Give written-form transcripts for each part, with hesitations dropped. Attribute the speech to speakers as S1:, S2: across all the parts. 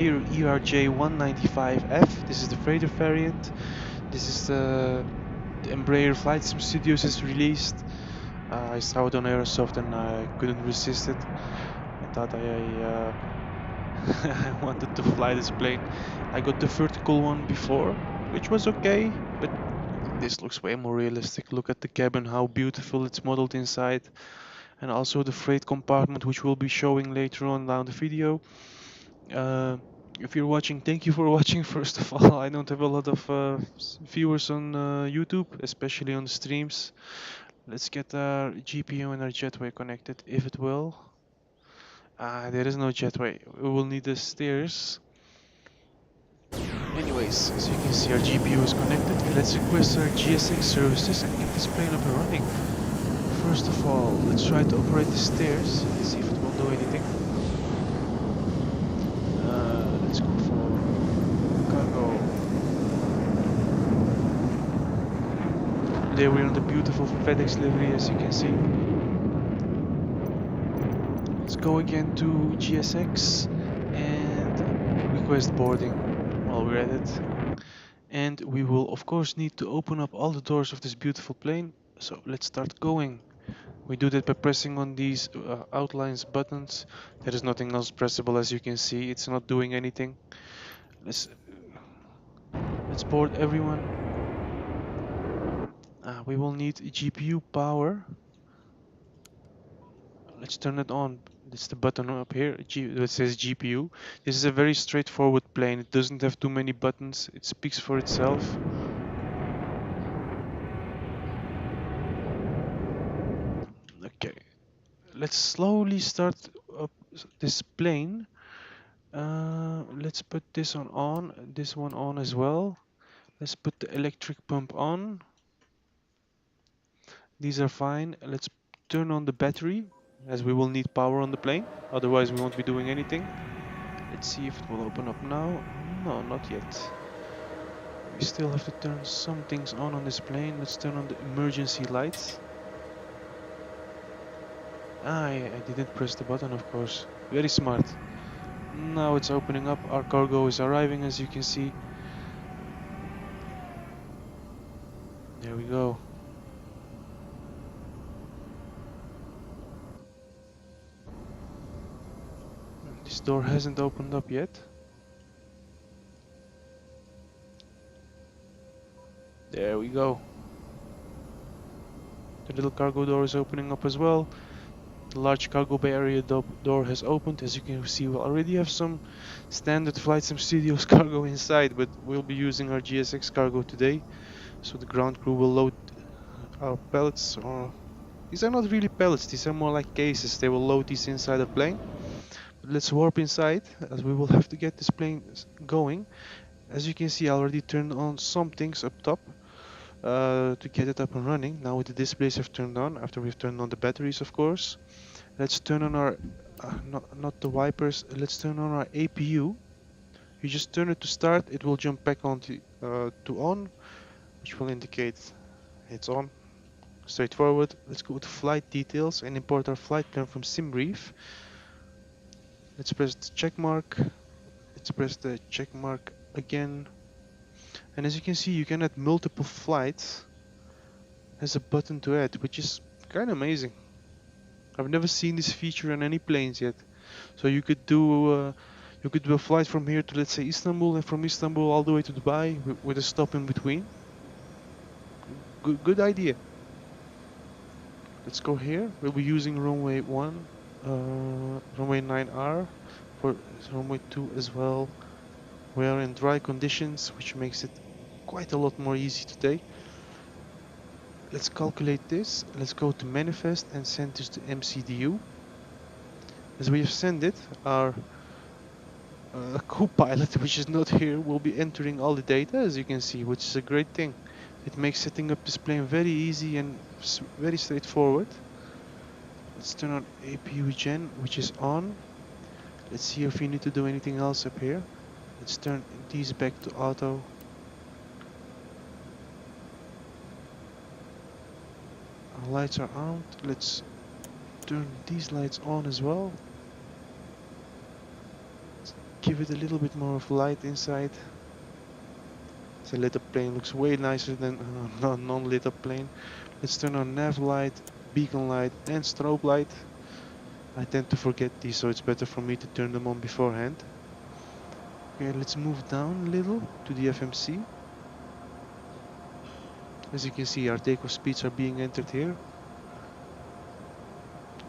S1: Here ERJ-195F. This is the freighter variant. This is the Embraer Flight Sim Studios has released. I saw it on Aerosoft and I couldn't resist it. I thought I wanted to fly this plane. I got the vertical one before, which was okay, but this looks way more realistic. Look at the cabin, how beautiful it's modeled inside, and also the freight compartment, which we'll be showing later on down the video. Uh, if you're watching, thank you for watching. First of all, I don't have a lot of viewers on YouTube, especially on the streams. Let's get our GPU and our jetway connected, if it will. There is no jetway. We will need the stairs. Anyways, as you can see, our GPU is connected. Let's request our GSX services and get this plane up and running. First of all, let's try to operate the stairs. Let's see if it will do anything. Let's go for cargo. There we're on the beautiful FedEx livery, as you can see. Let's go again to GSX and request boarding while we're at it. And we will of course need to open up all the doors of this beautiful plane. So let's start going. We do that by pressing on these outlines buttons. There is nothing else pressable, as you can see. It's not doing anything. Let's board everyone. We will need GPU power. Let's turn it on. It's the button up here that says GPU. This is a very straightforward plane. It doesn't have too many buttons. It speaks for itself. Okay, let's slowly start up this plane. Let's put this on, this one on as well. Let's put the electric pump on. These are fine. Let's turn on the battery, as we will need power on the plane. Otherwise we won't be doing anything. Let's see if it will open up now. No, not yet. We still have to turn some things on this plane. Let's turn on the emergency lights. I didn't press the button, of course. Very smart. Now it's opening up. Our cargo is arriving, as you can see. There we go. This door hasn't opened up yet. There we go. The little cargo door is opening up as well. The large cargo bay area door has opened. As you can see, we already have some standard Flight Sim Studios cargo inside, but we'll be using our GSX cargo today. So the ground crew will load our pallets, or these are not really pallets, these are more like cases. They will load these inside the plane. But let's warp inside, as we will have to get this plane going. As you can see, I already turned on some things up top to get it up and running. Now the displays have turned on, after we've turned on the batteries, of course. Let's turn on our, not the wipers, let's turn on our APU. You just turn it to start, it will jump back on to on, which will indicate it's on. Straightforward. Let's go to flight details and import our flight plan from simbrief. Let's press the check mark. Let's press the check mark again. And as you can see, you can add multiple flights as a button to add, which is kind of amazing. I've never seen this feature on any planes yet. So you could do a flight from here to, let's say, Istanbul, and from Istanbul all the way to Dubai with a stop in between. Good idea. Let's go here. We'll be using runway 1, runway 9R, for runway 2 as well. We are in dry conditions, which makes it quite a lot more easy today. Let's calculate this. Let's go to manifest and send this to MCDU. As we have sent it, our co-pilot, which is not here, will be entering all the data, as you can see, which is a great thing. It makes setting up this plane very easy and very straightforward. Let's turn on APU gen, which is on. Let's see if we need to do anything else up here. Let's turn these back to auto. Our lights are on. Let's turn these lights on as well. give it a little bit more of light inside. The lit up plane looks way nicer than a non-lit up plane. Let's turn on nav light, beacon light and strobe light. I tend to forget these, so it's better for me to turn them on beforehand. Okay, let's move down a little to the FMC. As you can see, our takeoff speeds are being entered here.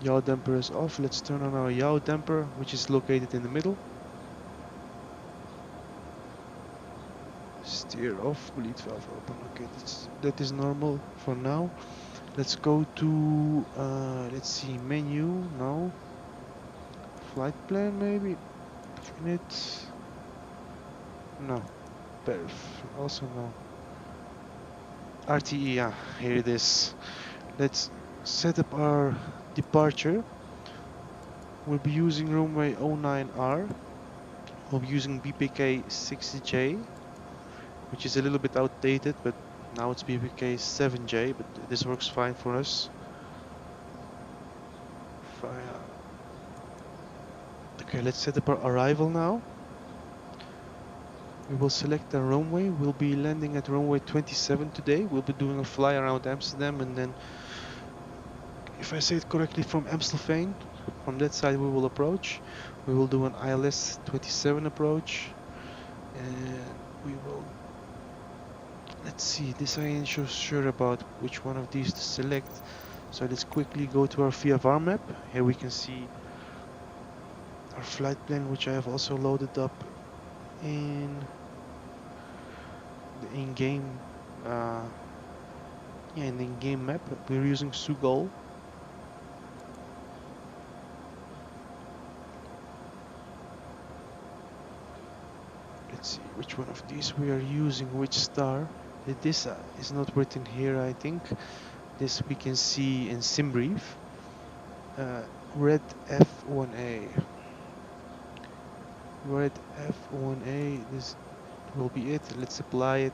S1: Yaw damper is off. Let's turn on our yaw damper, which is located in the middle. Steer off, bleed valve open. Okay, that is normal for now. Let's go to, let's see, menu, no. Flight plan maybe, init, no. Perf, also no. RTE, yeah, here it is. Let's set up our departure. We'll be using runway 09R. We'll be using BPK 6J, which is a little bit outdated, but now it's BPK 7J, but this works fine for us. Okay, let's set up our arrival now. We will select the runway. We'll be landing at runway 27 today. We'll be doing a fly around Amsterdam, and then, if I say it correctly, from Amstelveen, from that side we will approach. We will do an ILS 27 approach, and we will, let's see, this I ain't sure about which one of these to select. So let's quickly go to our VFR map. Here we can see our flight plan, which I have also loaded up in the in-game, in the in-game map. We're using Sugal. Let's see which one of these we are using, which star. This is not written here, I think. This we can see in simbrief. Red F1A. Red F1A, this will be it. Let's apply it.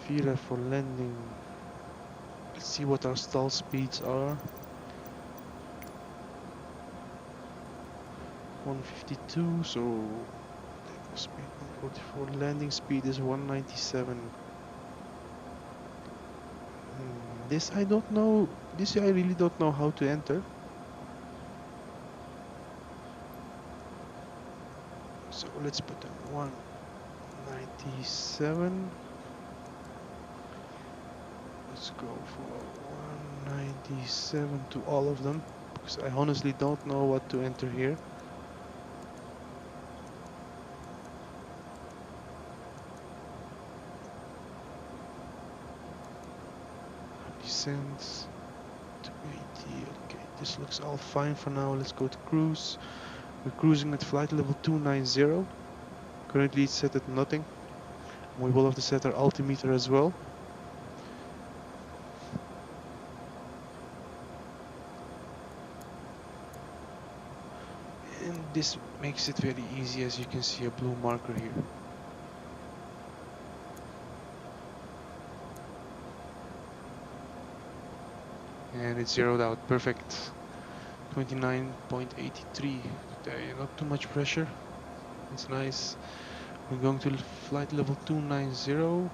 S1: Vira for landing. Let's see what our stall speeds are. 152, so takeoff speed 144, landing speed is 197. This I don't know, this I really don't know how to enter. So let's put in 197. Let's go for 197 to all of them, because I honestly don't know what to enter here. Descends to 80. Okay, this looks all fine for now. Let's go to cruise. We're cruising at flight level 290. Currently it's set at nothing. We will have to set our altimeter as well. And this makes it very easy, as you can see a blue marker here. And it's zeroed out, perfect. 29.83, not too much pressure, it's nice. We're going to flight level 290.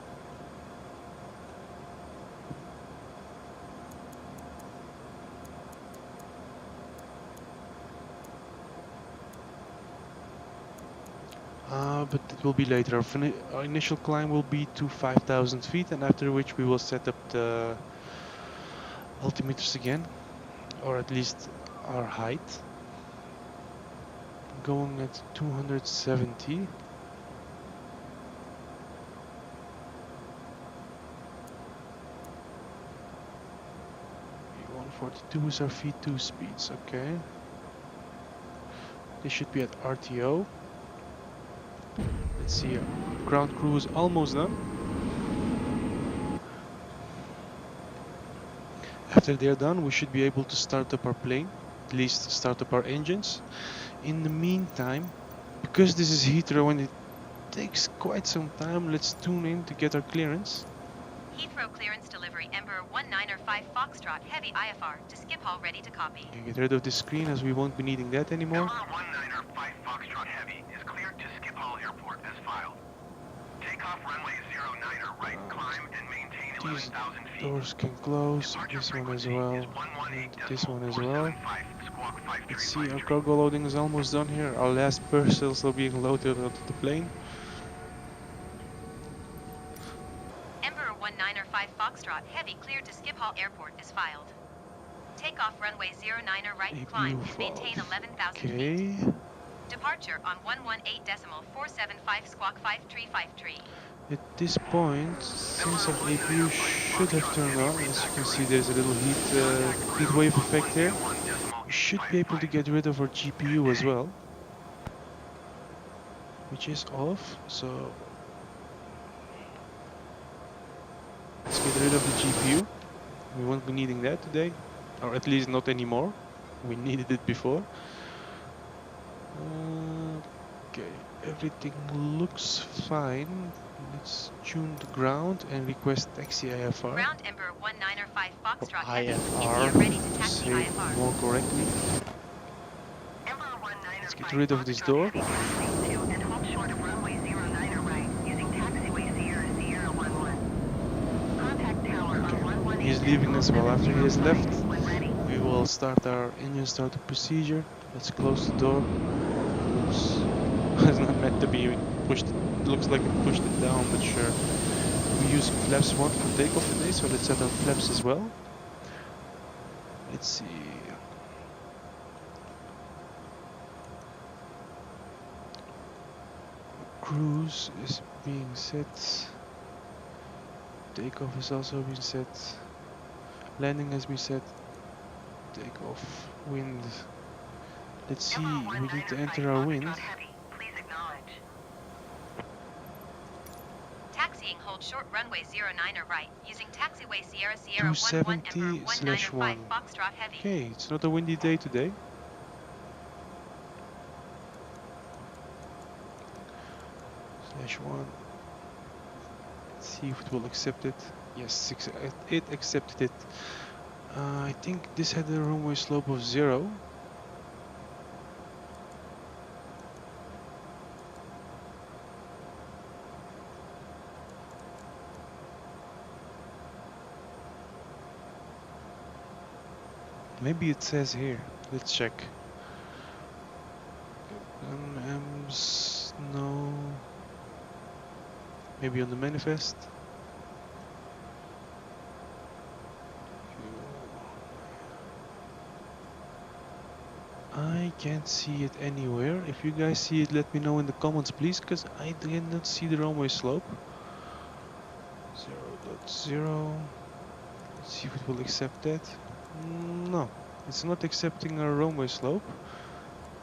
S1: But it will be later. Our initial climb will be to 5,000 feet, and after which we will set up the altimeters again, or at least our height. Going at 270. 142 is our V2 speeds, okay. This should be at RTO. Let's see, ground crew is almost done. After they're done, we should be able to start up our plane, at least start up our engines. In the meantime, because this is Heathrow and takes quite some time. Let's tune in to get our clearance.
S2: Heathrow clearance delivery Emperor 195 Foxtrot Heavy IFR to Schiphol ready to copy.
S1: Okay, get rid of this screen as we won't be needing that anymore.
S3: Emperor 195 Foxtrot Heavy is cleared to Schiphol Airport as filed. Takeoff runway 09er right, climb and maintain 11,000 feet.
S1: Doors can close.
S3: Departure
S1: This one as
S3: frequency
S1: well.
S3: is
S1: And this one as well.
S3: 118.475, squawk
S1: Let's see, our
S3: 5353.
S1: cargo loading is almost done here. Our last parcels are being loaded onto the plane.
S2: Emperor 195 Foxtrot Heavy cleared to Schiphol Airport is filed. Takeoff runway 09er right, climb and maintain 11,000 feet.
S1: Okay.
S2: Departure on 118.475 squawk 5353.
S1: At this point, since our APU should have turned on, as you can see there's a little heat wave effect here, we should be able to get rid of our GPU as well, which is off, so let's get rid of the GPU. We won't be needing that today, or at least not anymore. We needed it before. Okay, everything looks fine. Let's tune the ground and request taxi IFR.
S2: Ground Emperor 195 Foxtrot
S1: Or
S2: Heavy.
S1: IFR,
S2: ETA ready to
S1: to
S2: taxi
S1: say it
S2: IFR.
S1: more correctly. Let's get rid of this door. Okay, he's leaving as well. After he has left, we will start our engine startup procedure. Let's close the door. Oops. It's not meant to be pushed. It looks like it pushed it down, but sure. We use flaps 1 for takeoff today, so let's set our flaps as well. Let's see. Cruise is being set. Takeoff is also being set. Landing has been set. Takeoff. Wind. Let's see, we need to enter our wind.
S2: Taxiing hold short runway 09er right, using taxiway Sierra 11 Emperor
S1: 270/1.
S2: 195 Foxtrot Heavy.
S1: Okay, it's not a windy day today. /1. Let's see if it will accept it. Yes, it accepted it. I think this had a runway slope of 0. Maybe it says here. Let's check. No. Maybe on the manifest. I can't see it anywhere. If you guys see it, let me know in the comments, please, because I did not see the runway slope. 0.0. Let's see if it will accept that. No, it's not accepting our runway slope,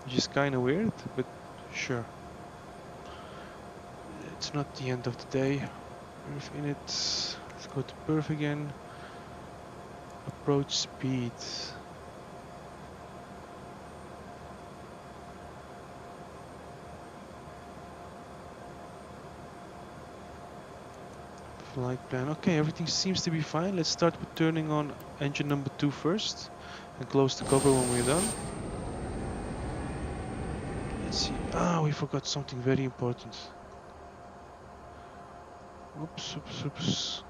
S1: which is kind of weird, but sure. It's not the end of the day. Perf in it. Let's go to perf again. Approach speed. Flight plan. Okay, everything seems to be fine. Let's start with turning on engine number 2 first and close the cover when we're done. Let's see. Ah, we forgot something very important. Oops.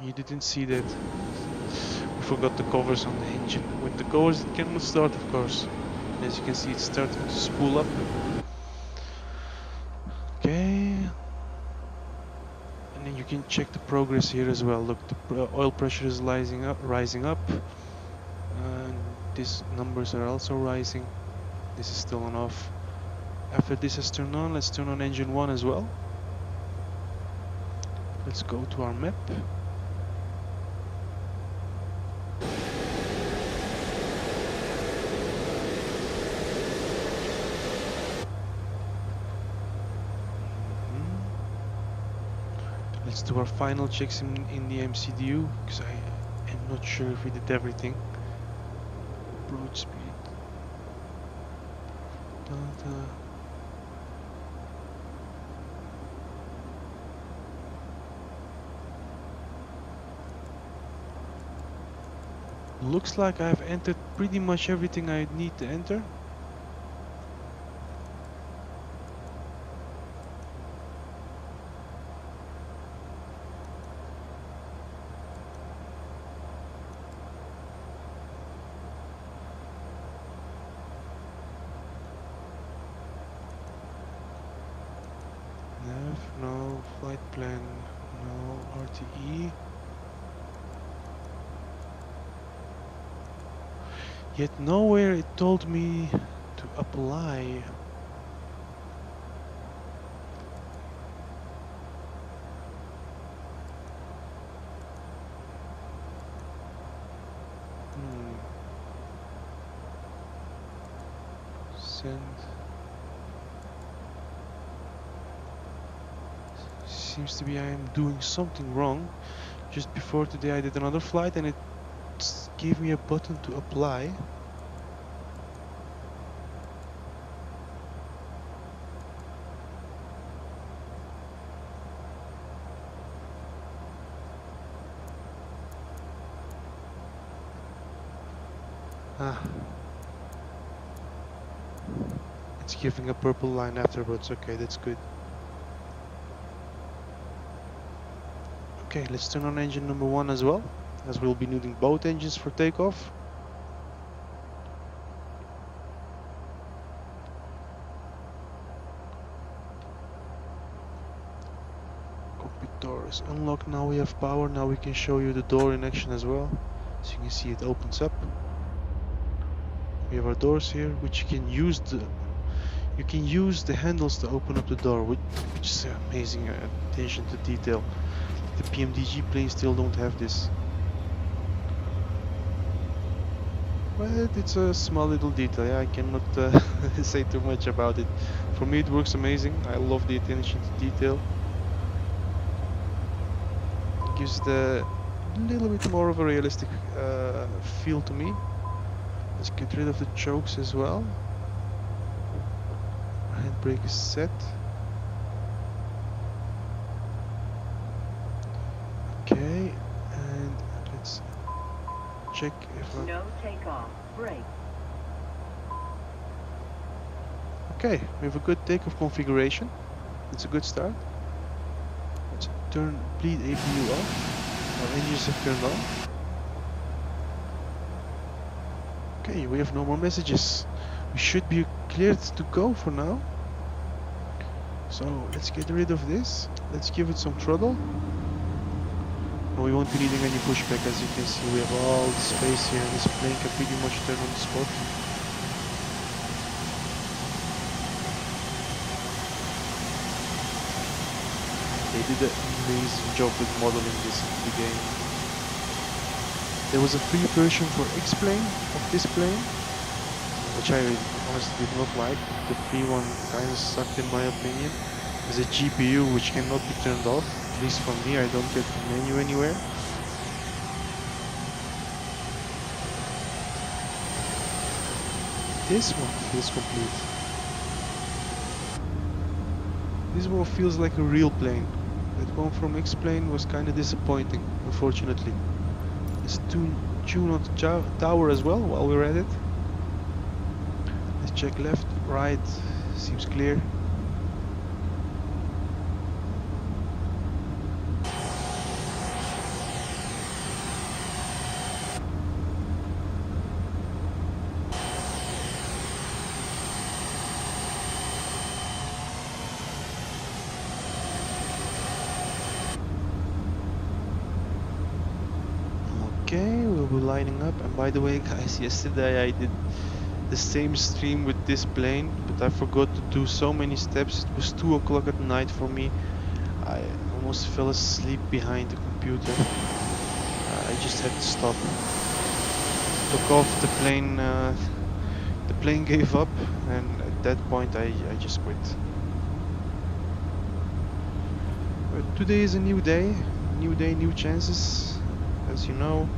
S1: You didn't see that. We forgot the covers on the engine. With the covers it cannot start, of course. As you can see, it's starting to spool up. Okay. And then you can check the progress here as well. Look, the oil pressure is rising up. And these numbers are also rising. This is still on off. After this is turned on, let's turn on engine 1 as well. Let's go to our map. Let's do our final checks in the MCDU, because I am not sure if we did everything. Approach speed. Data. Looks like I've entered pretty much everything I need to enter. Nav, no. Flight plan, no. RTE. Yet nowhere it told me to apply. Hmm. Send. Seems to be I am doing something wrong. Just before today I did another flight and it gave me a button to apply. Ah. It's giving a purple line afterwards. Okay, that's good. Okay, let's turn on engine number 1 as well, as we'll be needing both engines for takeoff. Cockpit door is unlocked. Now we have power. Now we can show you the door in action as well. So you can see it opens up. We have our doors here, which you can use the handles to open up the door, which is amazing attention to detail. The PMDG planes still don't have this. But it's a small little detail. Yeah, I cannot say too much about it. For me, it works amazing. I love the attention to detail. It gives the little bit more of a realistic feel to me. Let's get rid of the chokes as well. Handbrake is set. Okay, and let's check if
S4: no takeoff. Brake.
S1: Okay, we have a good takeoff configuration. It's a good start. Let's turn bleed APU off. Our engines have turned on. Okay, we have no more messages. We should be cleared to go for now. So let's get rid of this. Let's give it some throttle. And we won't be needing any pushback. As you can see, we have all the space here and this plane can pretty much turn on the spot. They did an amazing job with modeling this into the game. There was a free version for X-Plane of this plane, which I honestly did not like. The free one kind of sucked in my opinion. There's a GPU which cannot be turned off, at least for me. I don't get the menu anywhere. This one feels complete. This one feels like a real plane. That one from X-Plane was kind of disappointing, unfortunately. Let's tune on the tower as well while we're at it. Let's check left, right, seems clear. Okay, we'll be lining up. And by the way, guys, yesterday I did the same stream with this plane, but I forgot to do so many steps. It was 2 o'clock at night for me. I almost fell asleep behind the computer. I just had to stop. Took off the plane gave up, and at that point I just quit. But today is a new day, new chances, as you know.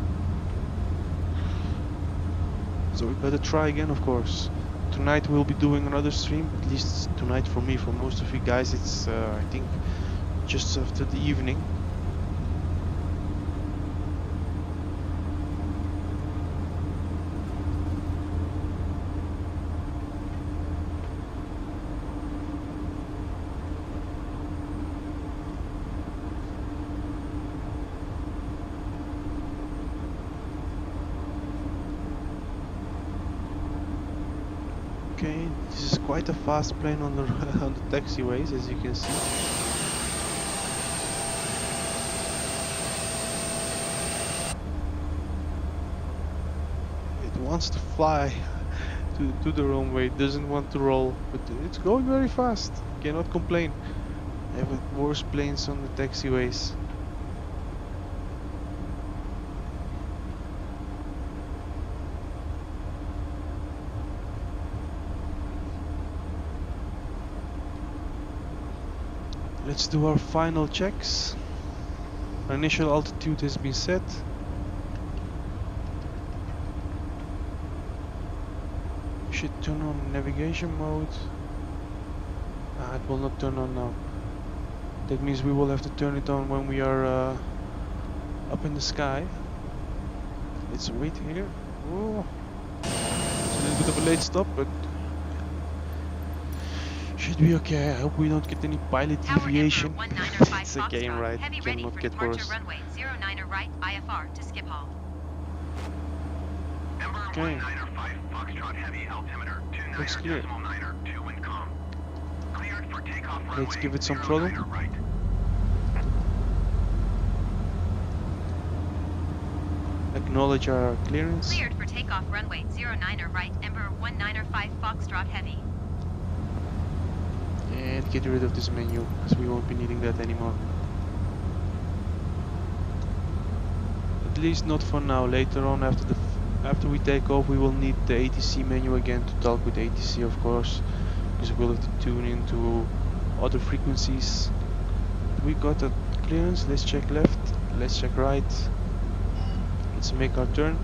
S1: So we gotta try again, of course. Tonight we'll be doing another stream, at least tonight for me. For most of you guys it's I think just after the evening. Okay, this is quite a fast plane on the on the taxiways, as you can see. It wants to fly to the runway, it doesn't want to roll, but it's going very fast. Cannot complain. I have worse planes on the taxiways. Let's do our final checks. Our initial altitude has been set. Should turn on navigation mode. It will not turn on now. That means we will have to turn it on when we are up in the sky. Let's wait here. Oh, it's a little bit of a late stop, but should be okay. I hope we don't get any pilot
S2: Tower
S1: deviation.
S2: Emperor 195
S1: It's a game,
S2: Foxtrot.
S1: right?
S2: Heavy
S1: It
S2: ready
S1: cannot
S2: for
S1: get
S2: departure
S1: worse.
S2: runway 09er right IFR to Schiphol.
S3: Emperor
S1: Okay.
S3: 195 Foxtrot Heavy altimeter
S1: Looks clear.
S3: 29er 2 wind calm. Cleared for takeoff runway
S1: Let's give it some
S3: 09er
S1: throttle.
S3: right.
S1: Acknowledge our clearance.
S2: Cleared for takeoff runway 09er right Emperor 195 Foxtrot Heavy.
S1: And get rid of this menu, as we won't be needing that anymore. At least not for now. Later on, after we take off, we will need the ATC menu again to talk with ATC, of course, because we'll have to tune into other frequencies. We got a clearance. Let's check left. Let's check right. Let's make our turn.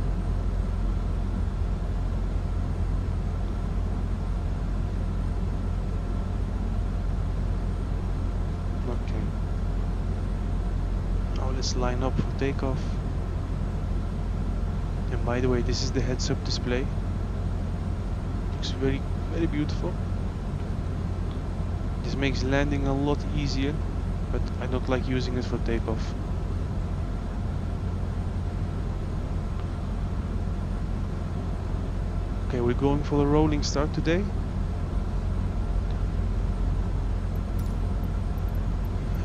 S1: Okay. Now let's line up for takeoff. And by the way, this is the heads-up display. Looks very, very beautiful. This makes landing a lot easier, but I don't like using it for takeoff. Okay, we're going for a rolling start today.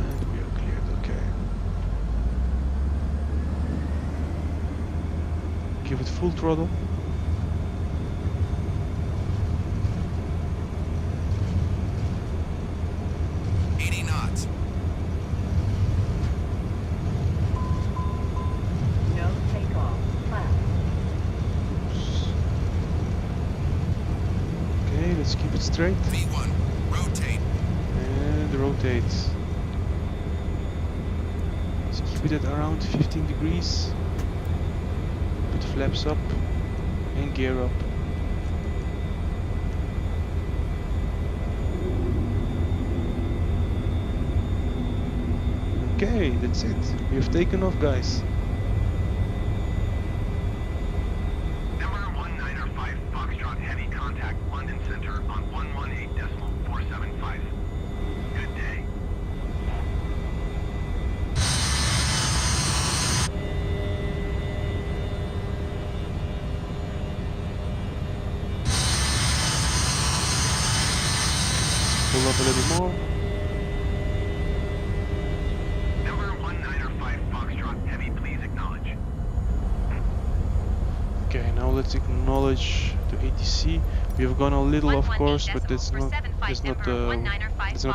S1: And we are cleared, okay. Give it full throttle.
S4: No takeoff. Left.
S1: Okay, let's keep it straight.
S3: V1, rotate.
S1: And rotate. Let's keep it at around 15 degrees. Put flaps up and gear up. Okay, that's it. We have taken off, guys.
S3: Emperor 195 Foxtrot Heavy contact London Center on 118.475. Good day.
S1: Pull up a little more.
S3: Emperor 195 Foxtrot Heavy, please acknowledge.
S1: Okay, now let's acknowledge the ATC. We have gone a little off course, but that's not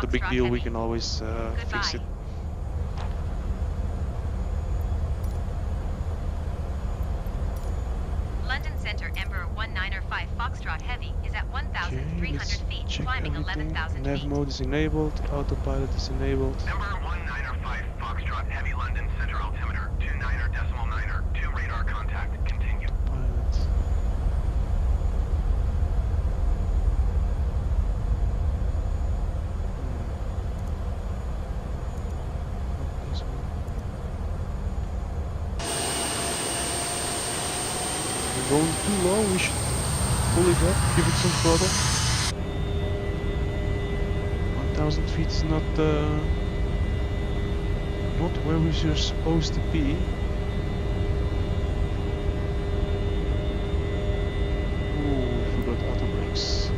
S1: a big deal. We can always fix it.
S2: London Center Emperor 195 Foxtrot Heavy is at
S1: Okay,
S2: 1,300
S1: let's
S2: feet,
S1: check
S2: climbing
S1: everything.
S2: 11,000
S1: Nav
S2: feet.
S1: mode is enabled. Autopilot is enabled.
S3: Emperor 195 Foxtrot Heavy London Center altimeter 29er 2 radar contact. Continue.
S1: Pilot. This one. We're going too low. We should pull it up. Give it some throttle. 1,000 feet is not where we are supposed to be. Ooh, forgot auto brakes.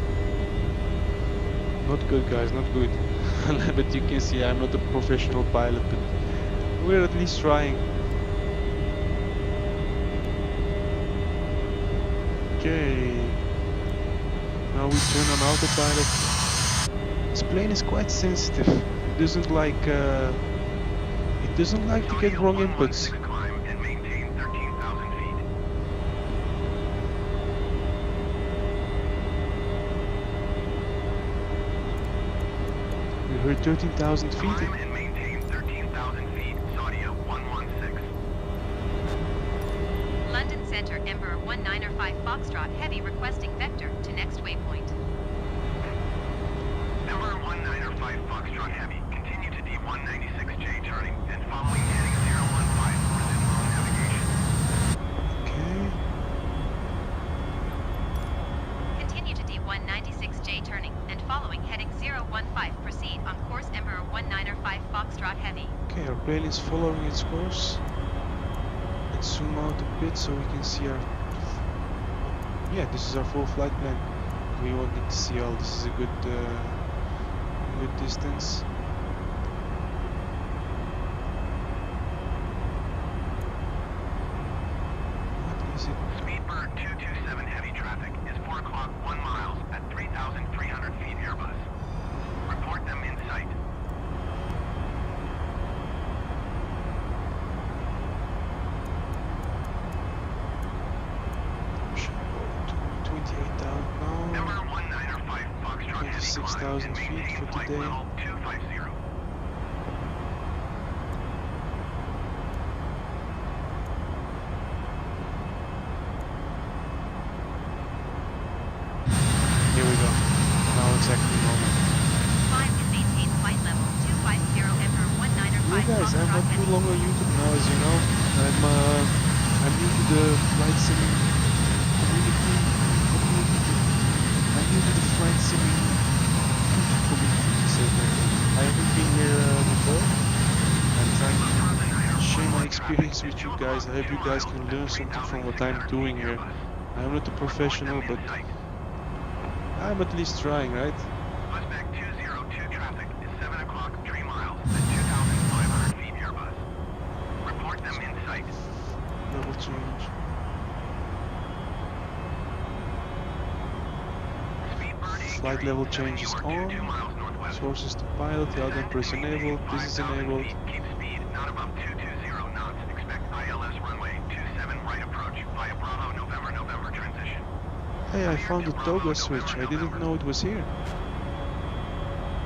S1: Not good, guys, not good. But you can see I'm not a professional pilot, but we're at least trying. Okay. Now we turn on autopilot. This plane is quite sensitive. It doesn't like to get wrong inputs.
S3: Climb and maintain 13,000 feet.
S1: We heard 13,000 feet.
S3: Climb and maintain 13,000 feet. Saudia 116.
S2: London Center, Emperor 195 Foxtrot Heavy requesting vector to next waypoint.
S3: Emperor 195 Foxtrot Heavy. Continue to D196J turning and following heading 015 within low navigation.
S1: Okay.
S2: Continue to D196J turning and following heading 015. Proceed on course Emperor 195 Foxtrot Heavy.
S1: Okay, our plane is following its course. Let's zoom out a bit so we can see our... Yeah, this is our full flight plan. We won't need to see all. This is a good distance. What is it?
S3: Speedbird 227 heavy traffic is 4 o'clock 1 miles at 3,300 feet Airbus. Report them in sight.
S1: Should go to 28,000 now.
S3: Emperor 195 Foxtrot Heavy
S1: 26,000
S3: climb and
S1: feet
S3: maintain
S1: for
S3: flight
S1: today.
S3: level 250.
S1: Here we go. Now exactly normal.
S2: Climb and maintain flight level 250 Emperor 195
S1: Hey guys, I'm
S2: Foxtrot
S1: not too
S2: Heavy.
S1: long on YouTube now, as you know. I'm new to the flight sim community. I'm new to the flight sim community, to say that. I haven't been here before. I'm trying to share my experience with you guys. I hope you guys can learn something from what I'm doing here. I'm not a professional, but I'm at least trying, right?
S3: Suspect 202 traffic is 7 o'clock 3 miles at 2,500 feet Airbus. Report them in sight.
S1: Level change.
S3: Speedbird
S1: Flight level change is on.
S3: 2 miles northwest.
S1: Sources to pilot, the other is enabled. This is
S3: 5,000
S1: enabled.
S3: feet. Keep speed not above 220 knots. Expect ILS runway 27 right approach via Bravo November transition.
S1: Hey, I found a toga switch. I didn't know it was here.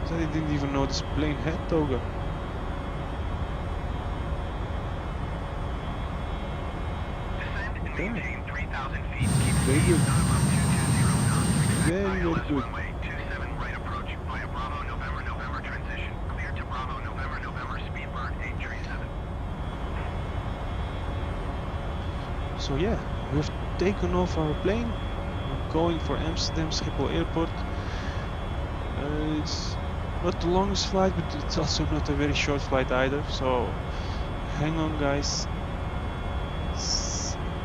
S1: I didn't even know this plane had toga.
S3: Descend and
S1: Okay.
S3: maintain 3,000 feet. Keep
S1: Very
S3: speed
S1: good.
S3: not above 220 knots. Expect
S1: Very, very
S3: ILS
S1: good.
S3: runway 27 right approach via Bravo November transition. Clear to Bravo November Speedbird 837.
S1: So yeah, we've taken off our plane. We're going for Amsterdam Schiphol Airport. It's not the longest flight, but it's also not a very short flight either. So hang on, guys.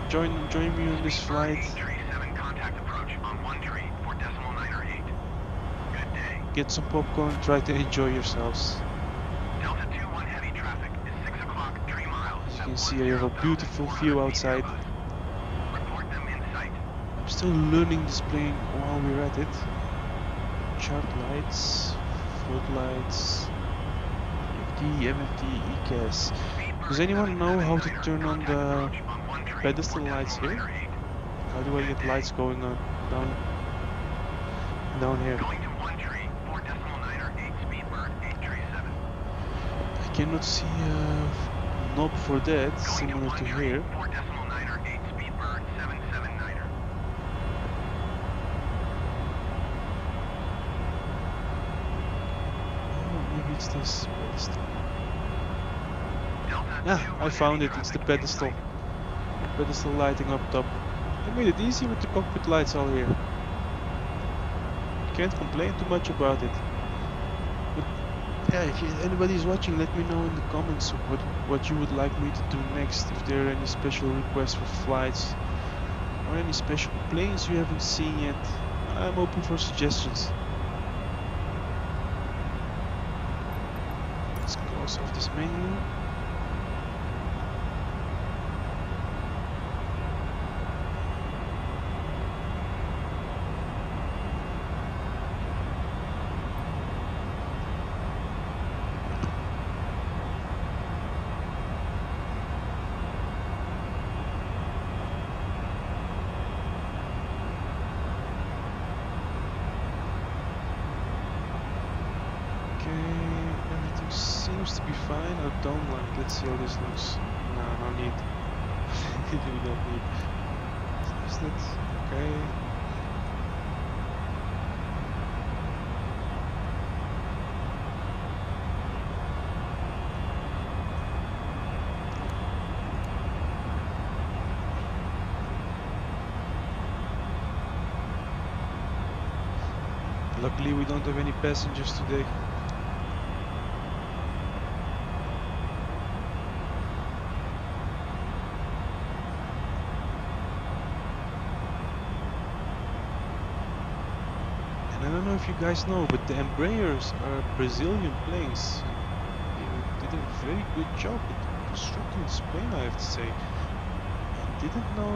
S1: Join me on this flight.
S3: 837 contact approach on 13 for decimal 9 or 8. Good day.
S1: Get some popcorn. Try to enjoy yourselves.
S3: Delta 21 heavy traffic is 6 o'clock 3 miles.
S1: As you
S3: at
S1: can see, I have a beautiful
S3: 10,400
S1: view
S3: feet
S1: outside.
S3: Airbus. Report them in sight.
S1: I'm still learning this plane while we're at it. Chart lights, floodlights, MFD, ECAS. Does anyone know how to turn on the pedestal lights here? How do I get lights going on down here?
S3: Going to 13 for decimal 9 or 8 Speedbird 837.
S1: I cannot see a knob for that,
S3: Going
S1: similar to
S3: 13
S1: here.
S3: for decimal 9 or 8 Speedbird 779er.
S1: Oh, maybe it's this pedestal.
S3: Delta
S1: Ah,
S3: 21
S1: I found
S3: heavy
S1: it. It's the
S3: traffic in
S1: pedestal.
S3: sight.
S1: Pedestal lighting up top. I made it easy with the cockpit lights all here. Can't complain too much about it. But yeah, if anybody's watching, let me know in the comments what you would like me to do next. If there are any special requests for flights or any special planes you haven't seen yet, I'm open for suggestions. close off this menu. Everything seems to be fine. I don't like. Let's see how this looks. No need. We don't need. Is that okay? Luckily, we don't have any passengers today. And I don't know if you guys know, but the Embraers are Brazilian planes. They did a very good job with constructing this plane, I have to say. I didn't know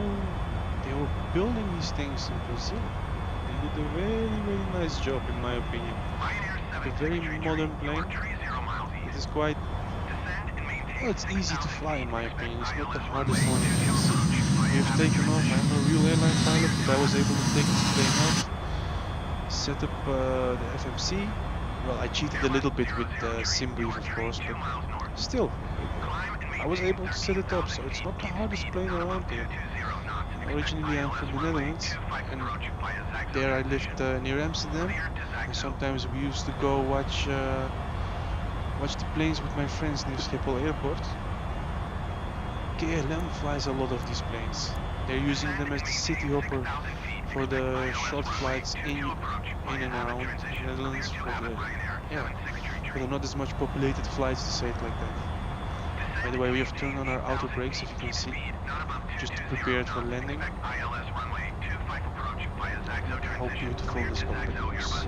S1: they were building these things in Brazil. They did a very nice job, in my opinion. A very modern plane. It is quite... well, it's easy to fly, in my opinion. It's not the hardest one you can see. We have taken off. I'm a real airline pilot, but I was able to take this plane off. Set up the FMC. Well, I cheated a little bit with simbrief, of course, but still, I was able to set it up, so it's not the hardest plane around here. Originally, I'm from the Netherlands, and there I lived near Amsterdam, and sometimes we used to go watch the planes with my friends near Schiphol Airport. KLM flies a lot of these planes. They're using them as the city hopper for the short flights in and around the Netherlands, for the not as much populated flights, to say it like that. By the way, we have turned on our auto brakes, if you can see, just to prepare it for landing. How beautiful this cockpit looks.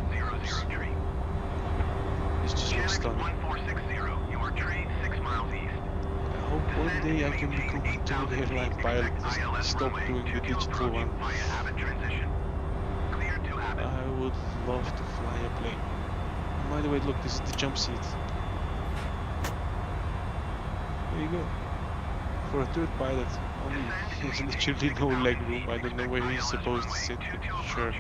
S1: This just looks stunning. I hope one day I can become a total airline pilot and stop doing the digital one. I would love to fly a plane. And by the way, look, this is the jump seat. There you go. For a third pilot, only there's literally no leg room. I don't know where he's supposed to sit, but sure.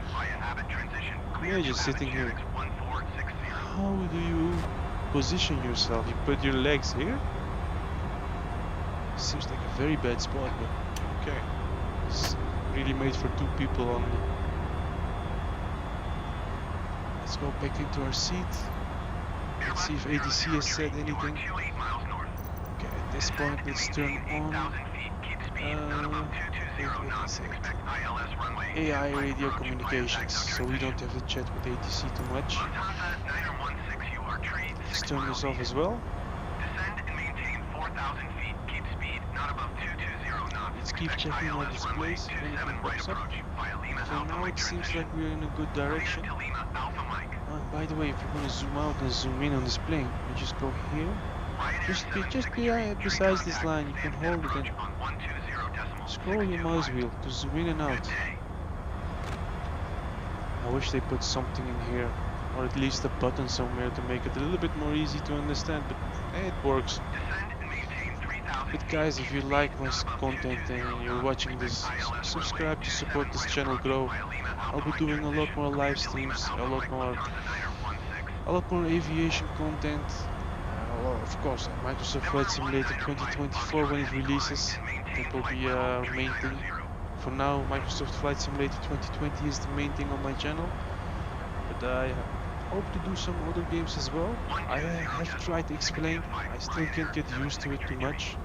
S1: Imagine sitting here. How do you position yourself? You put your legs here? Seems like a very bad spot, but okay. It's really made for two people only. Let's go back into our seat. Let's see if ATC has said anything. Okay, at this point, let's turn on AI radio communications, so we don't have to chat with ATC too much. Let's turn this off as well. Let's keep checking our displays if anything pops up. For now, it seems like we're in a good direction. By the way, if you want to zoom out and zoom in on this plane, you just go here. Just besides this line, you can hold it and scroll your mouse wheel to zoom in and out. I wish they put something in here, or at least a button somewhere to make it a little bit more easy to understand, but it works. But guys, if you like my content and you're watching this, subscribe to support this channel grow. I'll be doing a lot more live streams, a lot more aviation content. Of course, Microsoft Flight Simulator 2024 when it releases, that will be our main thing. For now, Microsoft Flight Simulator 2020 is the main thing on my channel, but I hope to do some other games as well. I have tried to explain, I still can't get used to it too much.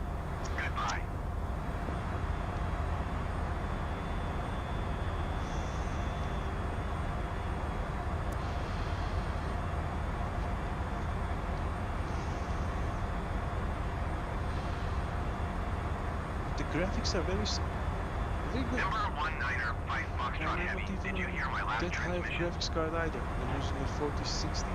S1: The graphics are very good.
S3: Number 195 Foxtrot Heavy. Did you hear my last
S1: that high of graphics card either. I'm using a 4060.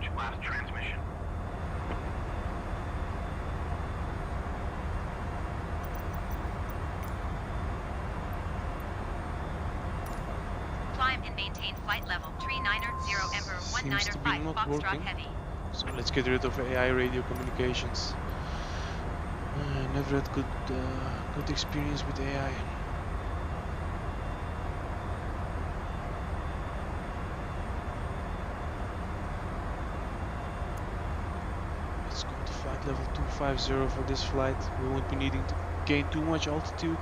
S3: acknowledge last transmission.
S2: Climb and maintain flight level 390 Emperor
S1: Seems to be
S2: 195
S1: not
S2: Foxtrot
S1: working.
S2: Heavy.
S1: So let's get rid of AI radio communications. Never had good experience with AI. Let's go to flight level 250 for this flight. We won't be needing to gain too much altitude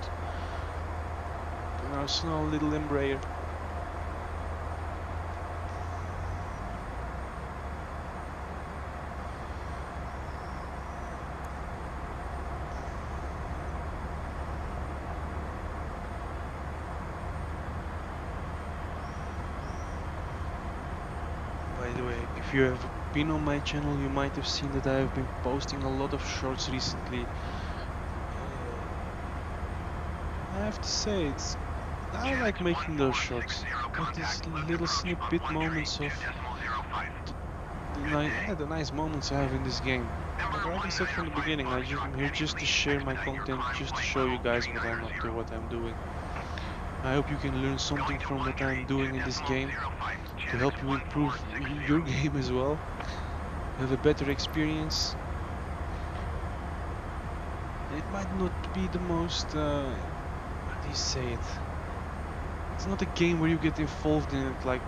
S1: in our small little Embraer. By the way, if you have been on my channel, you might have seen that I have been posting a lot of shorts recently. I have to say, I like making those shorts. Like these little snippet moments of the nice moments I have in this game. Like I said from the beginning, I'm here just to share my content, just to show you guys what I'm up to, what I'm doing. I hope you can learn something from what I'm doing in this game to help you improve your game as well. Have a better experience. It might not be the most, how do you say it? It's not a game where you get involved in it like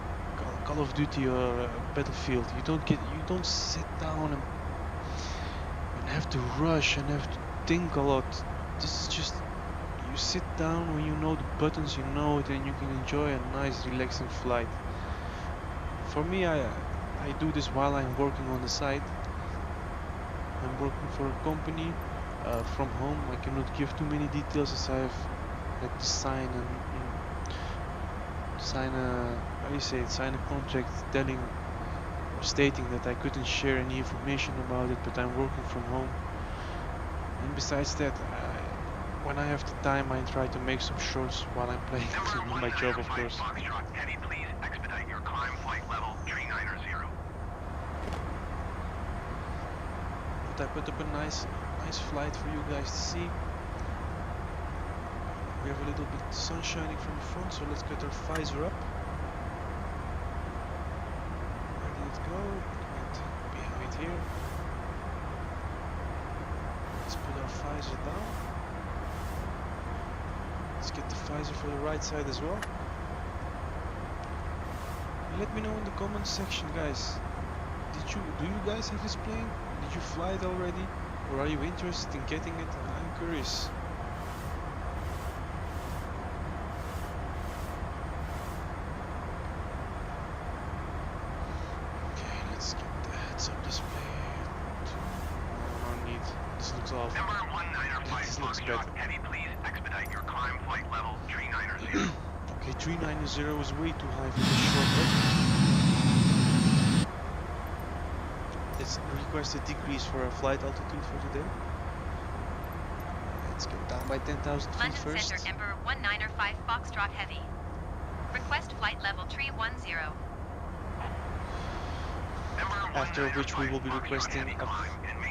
S1: Call of Duty or Battlefield. You don't sit down and have to rush and have to think a lot. This is just, you sit down when you know the buttons, you know it, and you can enjoy a nice relaxing flight. For me, I do this while I'm working on the site. I'm working for a company from home. I cannot give too many details as I have had to sign sign a contract telling or stating that I couldn't share any information about it, but I'm working from home. And besides that, when I have the time, I try to make some shorts while I'm playing my job, of course.
S3: Foxtrot Heavy, please expedite your climb flight level 390.
S1: But I put up a nice flight for you guys to see. We have a little bit sun shining from the front, so let's get our visor up. Where did it go? It went behind here. Let's put our visor down. Let's get the visor for the right side as well. And let me know in the comments section, guys. Do you guys have this plane? Did you fly it already? Or are you interested in getting it? I'm curious. Okay, let's get the heads-up display. No need. This looks awful.
S3: Emperor 195
S1: This looks
S3: Foxtrot
S1: better.
S3: Heavy, please expedite your climb flight level 390.
S1: Okay, 390 is way too high for this short. Let's request a decrease for our flight altitude for today. Let's get down by 10,000 feet
S2: London
S1: first.
S2: Center Emperor 195 Foxtrot Heavy. Request flight level 310.
S1: After which we will be requesting a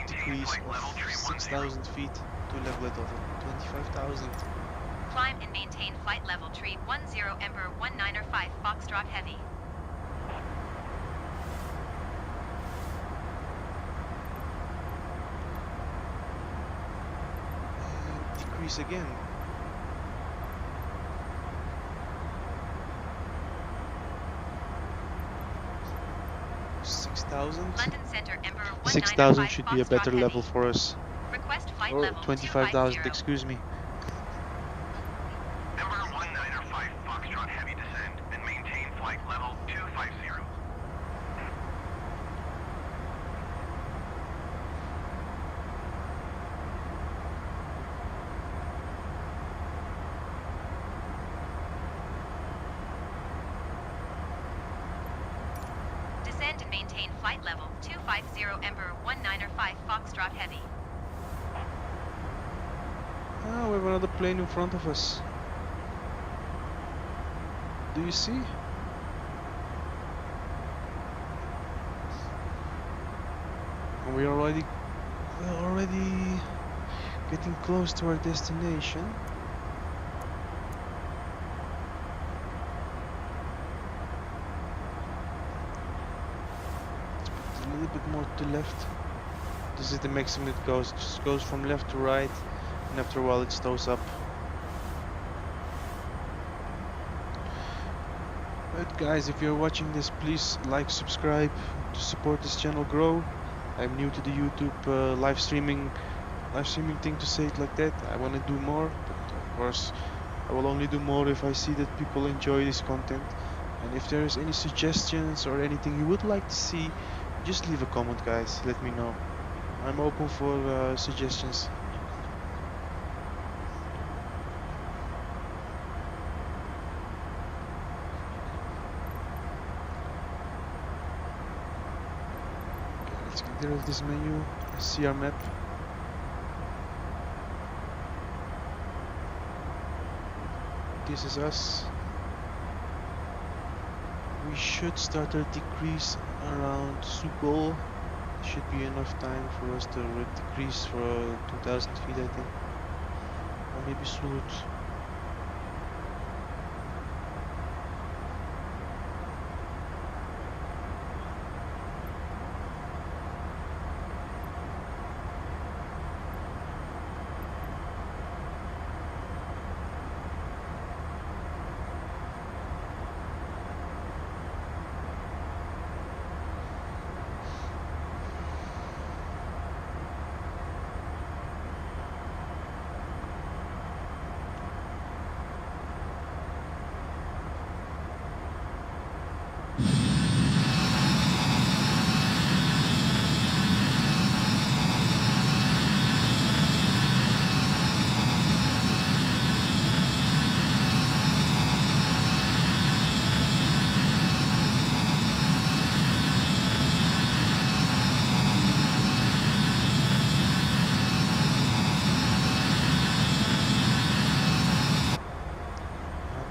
S1: decrease of 6,000 feet to a level of 25,000.
S2: Climb and maintain flight level 310 Emperor 195 Foxtrot Heavy.
S1: And decrease again.
S2: London Center Emperor 195
S1: 6,000 should be a
S2: Foxtrot
S1: better
S2: Heavy.
S1: level for us.
S2: Request flight
S1: Or
S2: level
S1: 25,000,
S2: 250.
S1: excuse me.
S3: Emperor 195 Foxtrot Heavy, descend and maintain flight level 250.
S2: Descend and maintain flight level 250 Emperor 195 Foxtrot Heavy.
S1: Ah, we have another plane in front of us. Do you see? And we're already getting close to our destination. It's a little bit more to the left. This is the maximum it goes. It just goes from left to right, and after a while it slows up. But guys, if you're watching this, please like, subscribe to support this channel grow. I'm new to the YouTube live streaming thing, to say it like that. I want to do more, but of course I will only do more if I see that people enjoy this content. And if there is any suggestions or anything you would like to see, just leave a comment, guys. Let me know. I'm open for suggestions. Okay, let's get rid of this menu. See our map. This is us. We should start our decrease around Sugol. Should be enough time for us to decrease for 2000 feet, I think. Or maybe Sulut.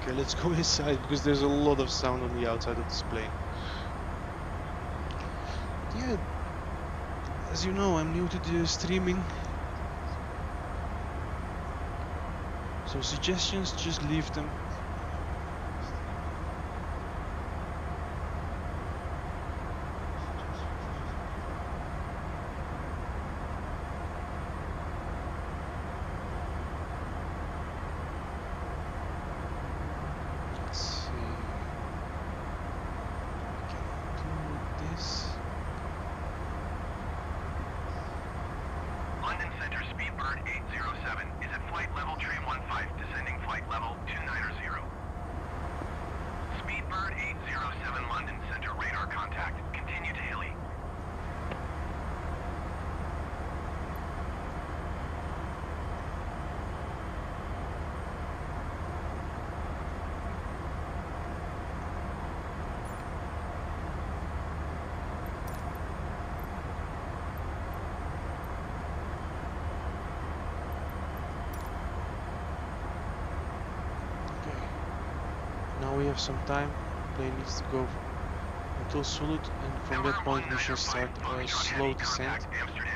S1: Okay, let's go inside because there's a lot of sound on the outside of this plane. Yeah, as you know, I'm new to the streaming. So suggestions, just leave them. Let's see. We can do this.
S3: London Center Speedbird 807 is at flight level trim 15, descending flight level 290. Speedbird 807 London Center radar contact. Continue to Hilly.
S1: Okay. Now we have some time. Plane needs to go until Sulut, and from that point we shall start a slow descent.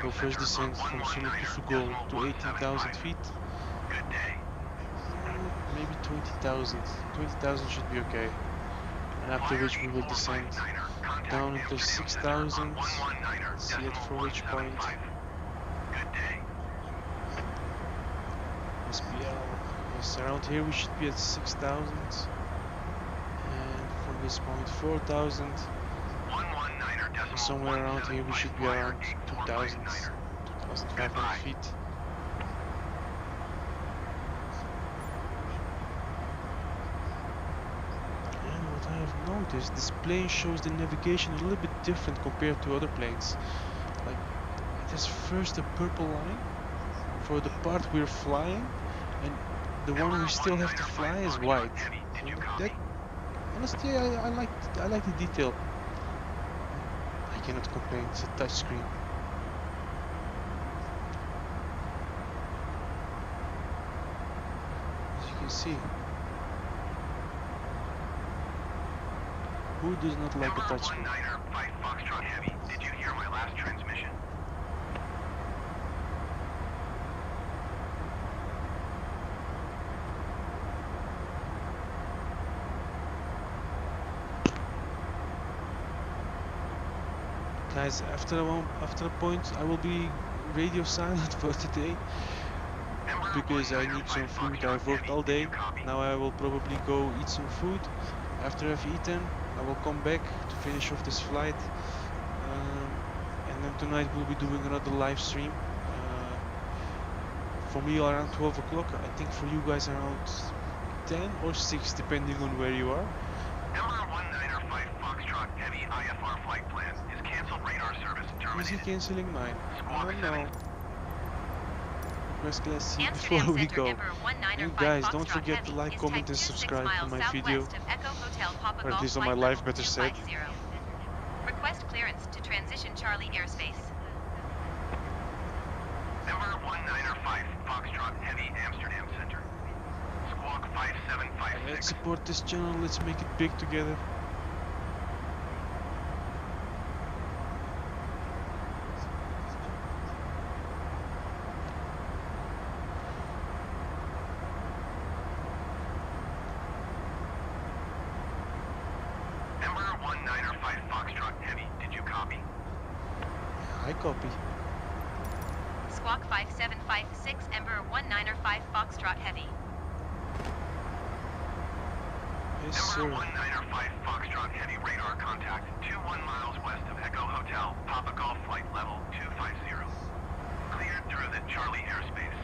S1: Go first descent from Sulut to Sugol to 18,000 feet.
S3: Good day.
S1: Maybe 20,000. 20,000 should be okay. And after which we will descend down into 6,000. See at for which point.
S3: Good day.
S1: SPL. Yes, around here we should be at 6,000. And from this point 4,000. And somewhere around here we should be around 2,000. 2,500 feet. And what I have noticed, this plane shows the navigation a little bit different compared to other planes. Like, it has first a purple line for the part we're flying, and the one we still have to fly is white. And that, honestly, I like the detail. I cannot complain. It's a touch screen. As you can see, who does not like a touch screen?
S3: 195 Foxtrot Heavy. Did you hear my last transmission?
S1: Guys, after a point, I will be radio silent for today because I need some food. I've worked all day. Now I will probably go eat some food. After I've eaten, I will come back to finish off this flight. And then tonight we'll be doing another live stream. For me around 12 o'clock. I think for you guys around 10 or 6, depending on where you are.
S3: MR-195 Foxtrot Heavy IFR flight plan is canceled radar service
S1: Is he
S3: terminated.
S1: cancelling mine? I don't know. Request class C
S2: Amsterdam
S1: before we
S2: Center,
S1: go.
S2: Emperor 195
S1: And guys, don't
S2: Foxtrot
S1: forget
S2: Heavy
S1: to like,
S2: is
S1: comment,
S2: type
S1: and
S2: 26
S1: subscribe for
S2: miles
S1: my video.
S2: southwest of Echo Hotel Papa
S1: Or at
S2: Golf
S1: least on my
S2: flight
S1: life,
S2: level
S1: better said.
S2: 250. Request clearance to transition Charlie airspace.
S3: MR-195 Foxtrot Heavy Amsterdam Center. Squawk
S1: Let's
S3: 5756.
S1: support this channel, let's make it big together.
S3: MR-195 Foxtrot Heavy, did you copy?
S1: I copy.
S2: Squawk 5756, Emperor 195 Foxtrot Heavy.
S1: Yes, sir.
S3: MR-195 Foxtrot Heavy radar contact 21 miles west of Echo Hotel, Papa Golf flight level 250. Cleared through the Charlie airspace.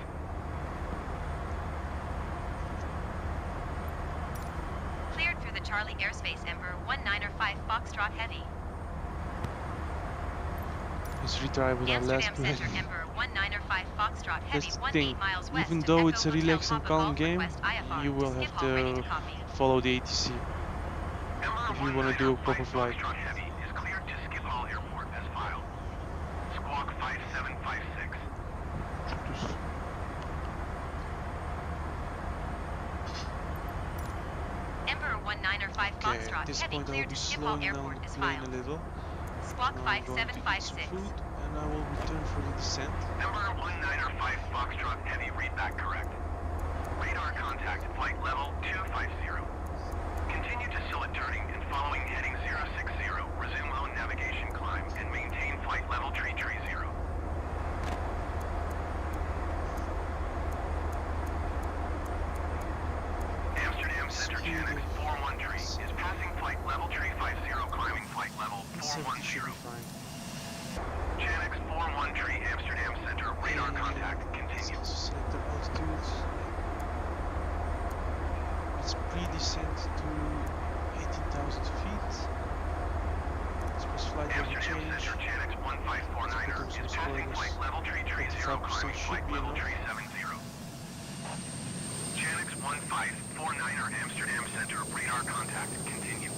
S2: Cleared through the Charlie airspace, Emperor 195 Foxtrot Heavy.
S1: Let's retry with our last
S2: Amsterdam
S1: play.
S2: Center, Emperor 195 Foxtrot Heavy,
S1: That's the
S2: 18
S1: thing.
S2: miles west
S1: Even
S2: of
S1: though
S2: Echo
S1: it's a
S2: Hotel
S1: relaxing,
S2: Papa
S1: calm
S2: Golf
S1: game,
S2: request IFR
S1: you will
S2: to
S1: have
S2: Schiphol, ready to
S1: to
S2: copy.
S1: follow the ATC. If you want to do a proper flight.
S3: Foxtrot Heavy is cleared to Schiphol Airport as filed. Squawk 5756.
S1: Just
S2: Emperor 195
S1: okay, at
S2: Foxtrot
S1: this
S2: Heavy,
S1: point I will
S2: cleared
S1: be
S2: to Schiphol
S1: slowing down
S2: Airport
S1: the
S2: is
S1: plane a
S2: filed.
S1: little.
S2: Squawk
S1: Now I'm going to eat some
S2: 5756.
S1: food and I will return for the descent.
S3: Emperor 195 Foxtrot Heavy, read back correct. Radar contact, flight level 250. Continue to Sillet turning and following heading 060. Resume low navigation climb and maintain flight level 330. Amsterdam Center Janix 413 is passing flight level 350, climbing flight level
S1: 70 should
S3: 410.
S1: be fine.
S3: Janix 413 Amsterdam Center, radar contact, continue.
S1: Let's also select the altitude. Let's pre-descent to 18,000 feet. Let's press flight level
S3: Amsterdam
S1: change.
S3: Center, Janix 1549er
S1: Let's put
S3: is
S1: some
S3: passing
S1: spoilers.
S3: flight level 330,
S1: 25%
S3: climbing
S1: should
S3: flight
S1: be
S3: level
S1: enough.
S3: 370. Janix 1549er Amsterdam Center, radar contact, continue.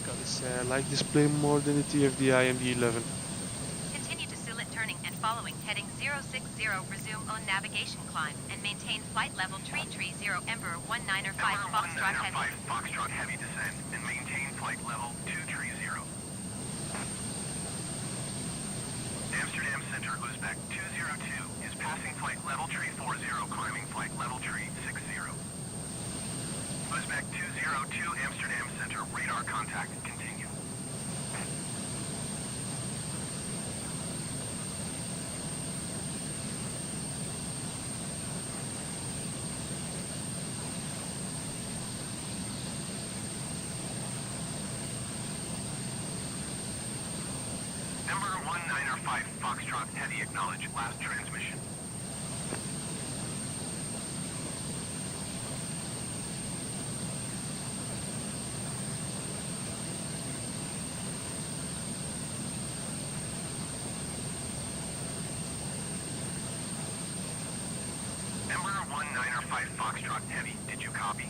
S1: Gotta say, I like this plane more than the TFDI and the 11.
S2: Continue to Sillet turning and following heading 060. Resume on navigation climb and maintain flight level 330. Emperor 195 Foxtrot Heavy.
S3: 195 Foxtrot Heavy descend and maintain flight level 230. Amsterdam Center, Uzbek 202 is passing flight level 340, climbing flight level 360. Uzbek 202 Amsterdam Center, radar contact, continue. Emperor 195 Foxtrot Heavy, acknowledge last transmission. Emperor 195 Foxtrot Heavy, did you copy?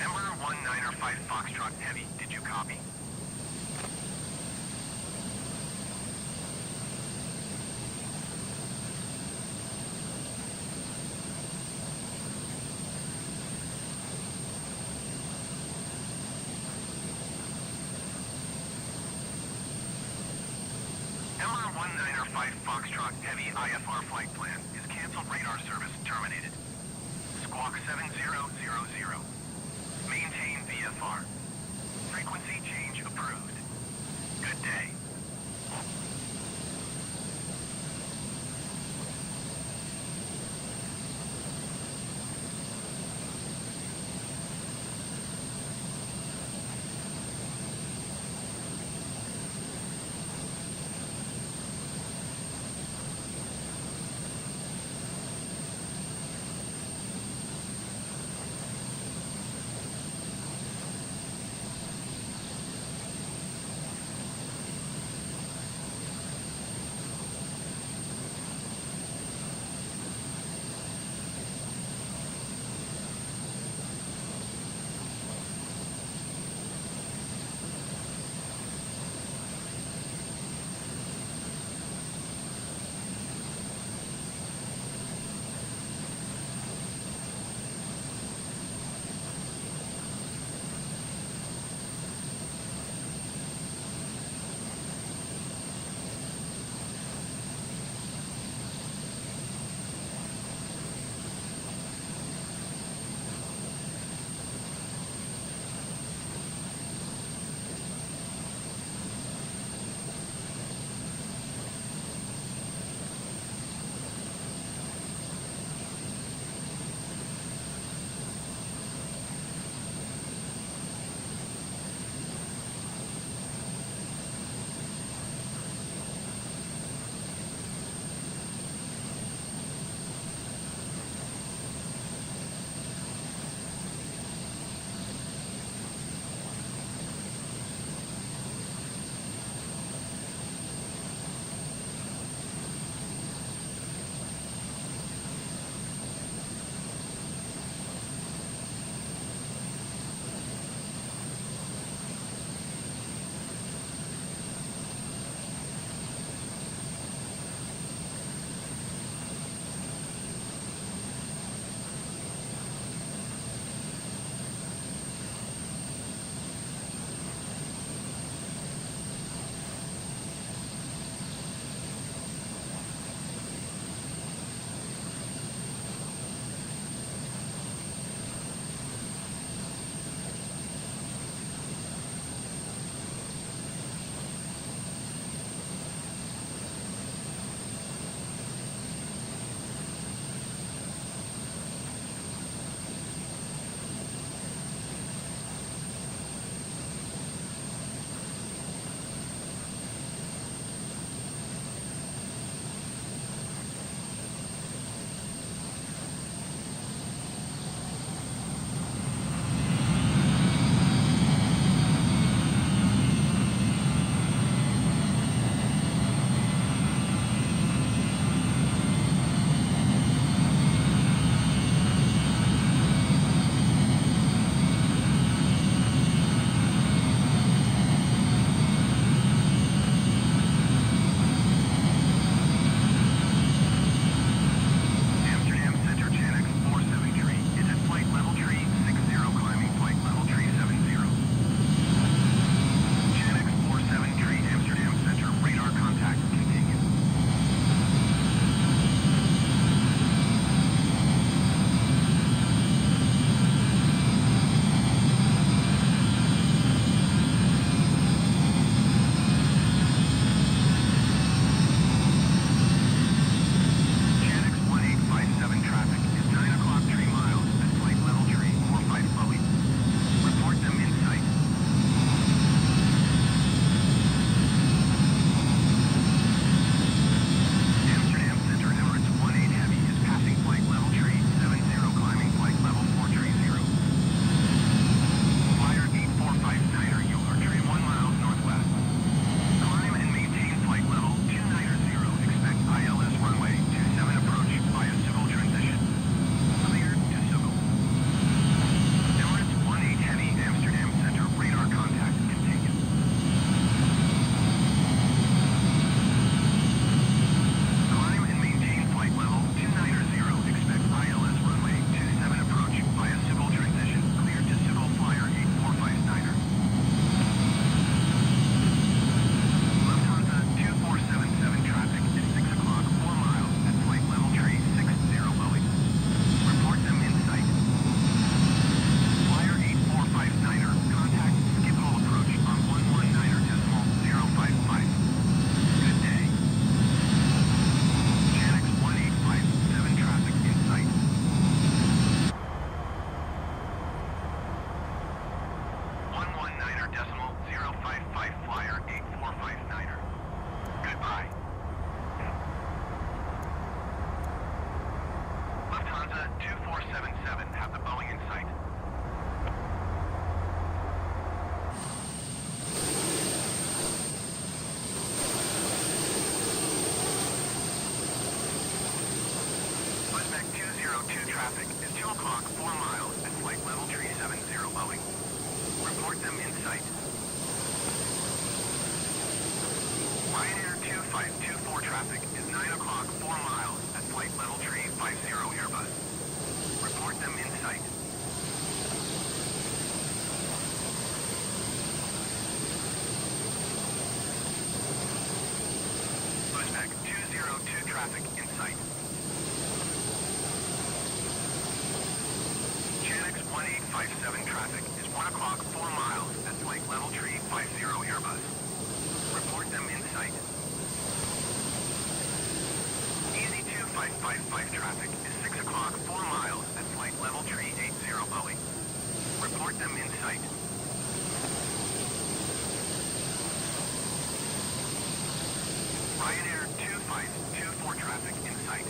S3: Emperor 195 Foxtrot Heavy, did you copy? 195 Foxtrot Heavy IFR flight plan is canceled. Radar service terminated. Squawk 7000. Maintain VFR. Frequency change approved. Good day. 202 traffic is 2 o'clock, 4 miles at flight level 370 Boeing. Report them in sight. Ryanair 2524 traffic is 9 o'clock, 4 miles at flight level 350 Airbus. Report them in sight. Uzbek 202 traffic in sight. Chanix 1857 traffic is 1 o'clock, 4 miles at flight level 350 Airbus. Report them in sight. Easy 2555 traffic is 6 o'clock, 4 miles at flight level 380 Boeing. Report them in sight. Ryanair 2524 traffic in sight.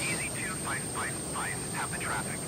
S3: Easy 2555 have the traffic.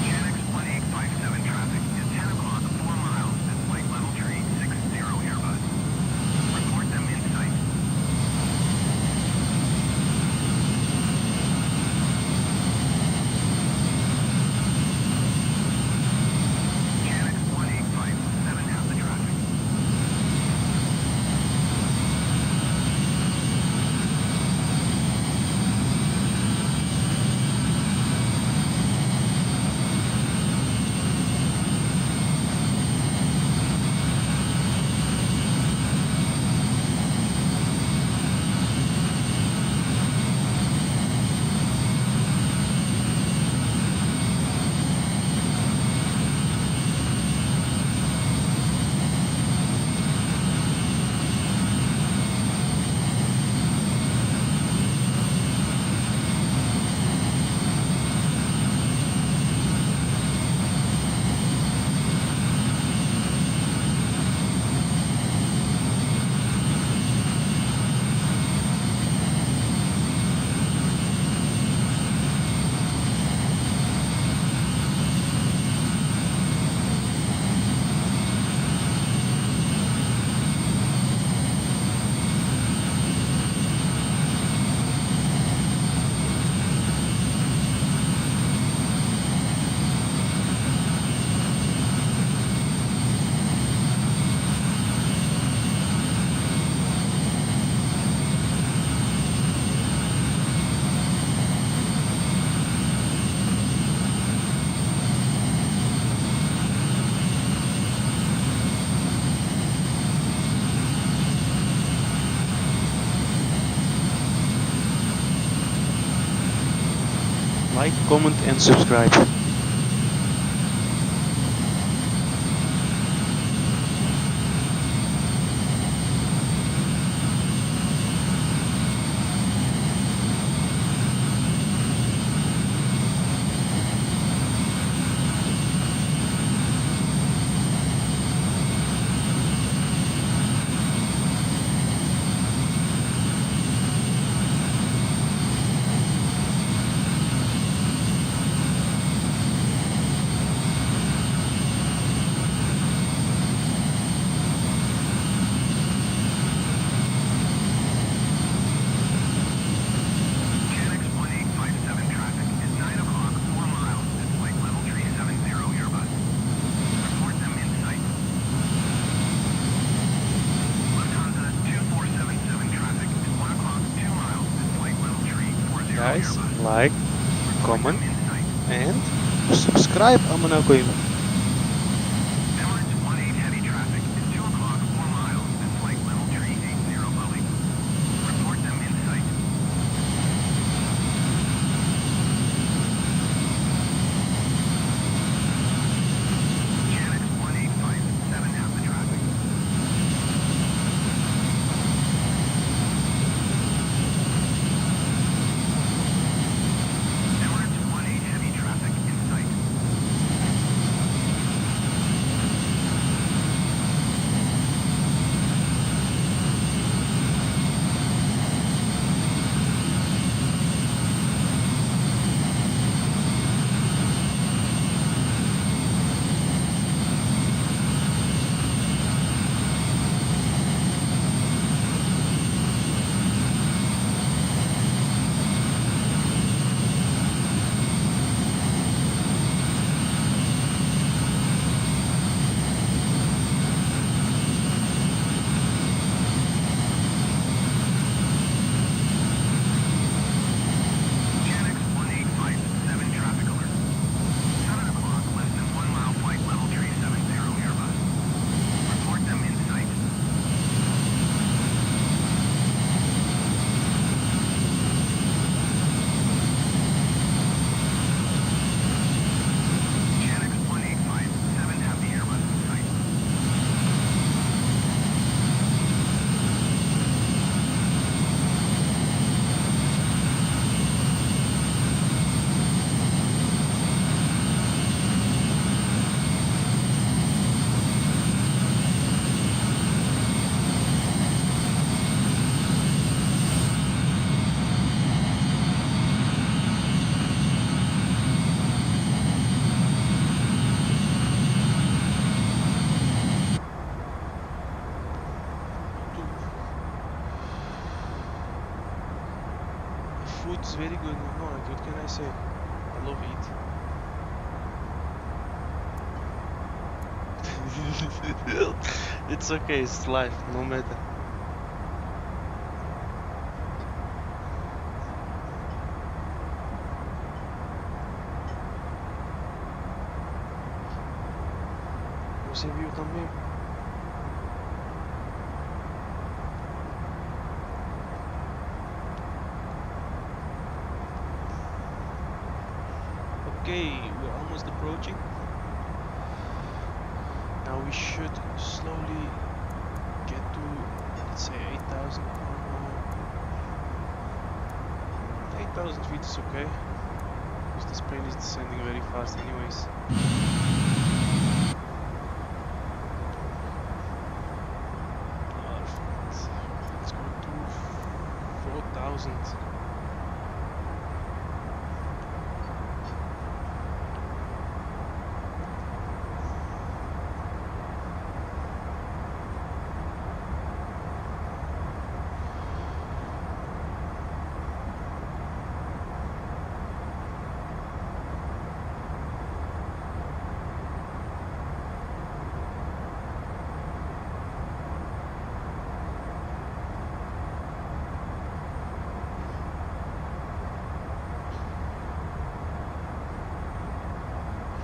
S3: Chanix 1857 traffic is 10 o'clock, 4 miles at flight level 360 Airbus. Report them in sight. Chanix 1857 have the traffic.
S1: Like, comment and subscribe. guys, like, comment, and subscribe. I'm gonna go.
S3: Emirates 18 heavy traffic is 2 o'clock, 4 miles, at flight level 380 Boeing. Report them in sight. Janix 1857 have the traffic. Emirates 18 heavy traffic in sight. Janix 1857 traffic alert. 7 o'clock, less than 1 mile flight level 370 Airbus. Report them in sight. Janix 1857 have the Airbus in sight.
S1: The food is very good. No, like, what can I say? I love eat. It's okay, it's life, no matter. Você viu também? Okay, we're almost approaching. Now we should slowly get to, let's say, 8,000. 8,000 feet is okay, because this plane is descending very fast anyways. Perfect. Let's go to 4,000.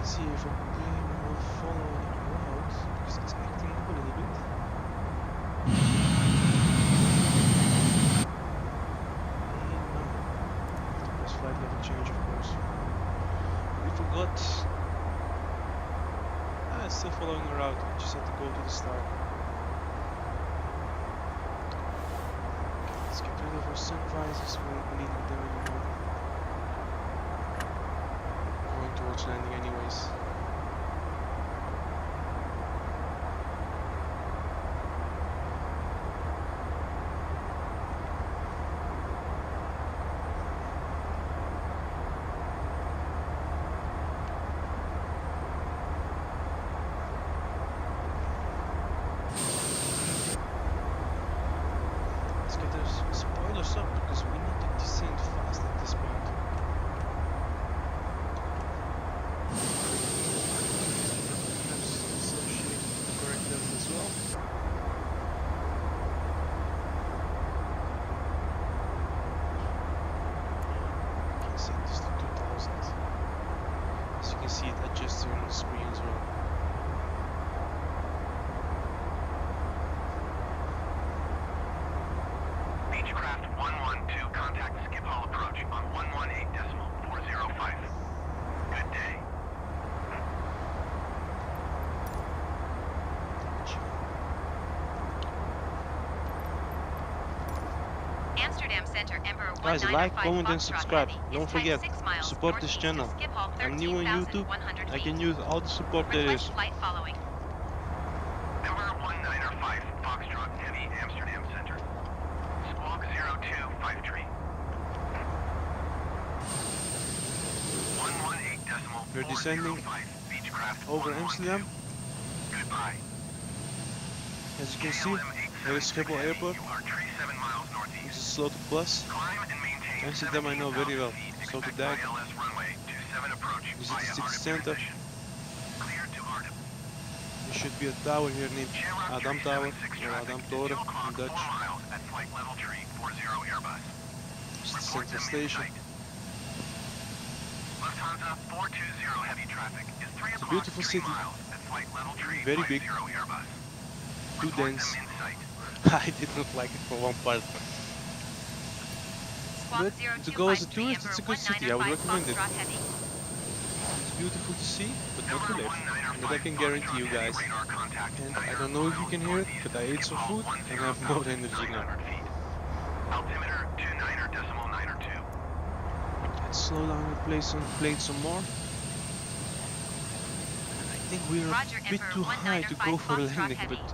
S1: See if a plane will follow the route, because it's acting up a little bit. Press flight level change, of course. We forgot. It's still following the route. We just have to go to the start. Let's get rid of our sun visors. We won't need them anymore. Going towards landing anyways. Let's get those spoilers up because we need to descend fast at this point.
S3: contact Schiphol approach on 118.405. Good day.
S2: Amsterdam Center, Emperor
S1: Guys, like,
S2: 195
S1: comment and
S2: Foxtrot
S1: subscribe.
S2: Heavy is
S1: Don't
S2: tight
S1: forget,
S2: 6 miles
S1: support this
S2: northeast
S1: channel.
S2: of Schiphol,
S1: I'm new on YouTube.
S2: 13,100
S1: I
S2: feet.
S1: can use all the support there
S2: Request
S1: is.
S2: flight following.
S3: Emperor 195 Foxtrot Heavy, Amsterdam Center. Squawk 0253. 118.405.
S1: We're descending
S3: Beechcraft
S1: over
S3: 112.
S1: Amsterdam.
S3: Goodbye.
S1: As you can see, here is Schiphol Airport.
S3: You are 37 miles
S1: This
S3: northeast.
S1: is Slaughter Plus.
S3: Climb and maintain
S1: Amsterdam I know very well.
S3: 17,000 feet.
S1: Slaughter
S3: Expect
S1: Dijk.
S3: ILS runway 27 approach
S1: This is
S3: via
S1: the city
S3: Arnhem
S1: center.
S3: transition. Clear to Arnhem.
S1: There should be a tower here named
S3: Shamrock
S1: Adam Tower
S3: 376
S1: or
S3: traffic.
S1: Adam Toren
S3: Fuel
S1: in
S3: clock 4
S1: Dutch.
S3: miles at flight level 340 Airbus.
S1: This is the
S3: Report
S1: central
S3: them in
S1: station.
S3: sight. Lufthansa 420 heavy traffic is 3
S1: It's a
S3: o'clock
S1: beautiful
S3: 3
S1: city.
S3: miles at flight level 350
S1: Very big.
S3: Airbus.
S1: Too
S3: Report
S1: dense.
S3: them in sight.
S1: I did not like it for one part.
S2: Squawk
S1: But to go as a
S2: 0253,
S1: tourist, it's a
S2: Emperor
S1: good city. I would
S2: 195
S1: recommend it.
S2: Foxtrot Heavy.
S1: It's beautiful to see, but not to
S3: Emperor
S1: live.
S3: 195
S1: That I can guarantee you
S3: Foxtrot
S1: guys.
S3: Heavy, radar contact
S1: And I
S3: Niner
S1: don't know if you can hear it,
S3: northeast
S1: but I ate some
S3: Schiphol
S1: food and I have no energy now.
S3: 10,900 feet. Altimeter 29.92.
S1: Let's slow down and play some more. I think we're a
S2: Roger,
S1: bit
S2: Emperor
S1: too high to go
S2: 195
S1: for a
S2: Foxtrot
S1: landing,
S2: Heavy.
S1: but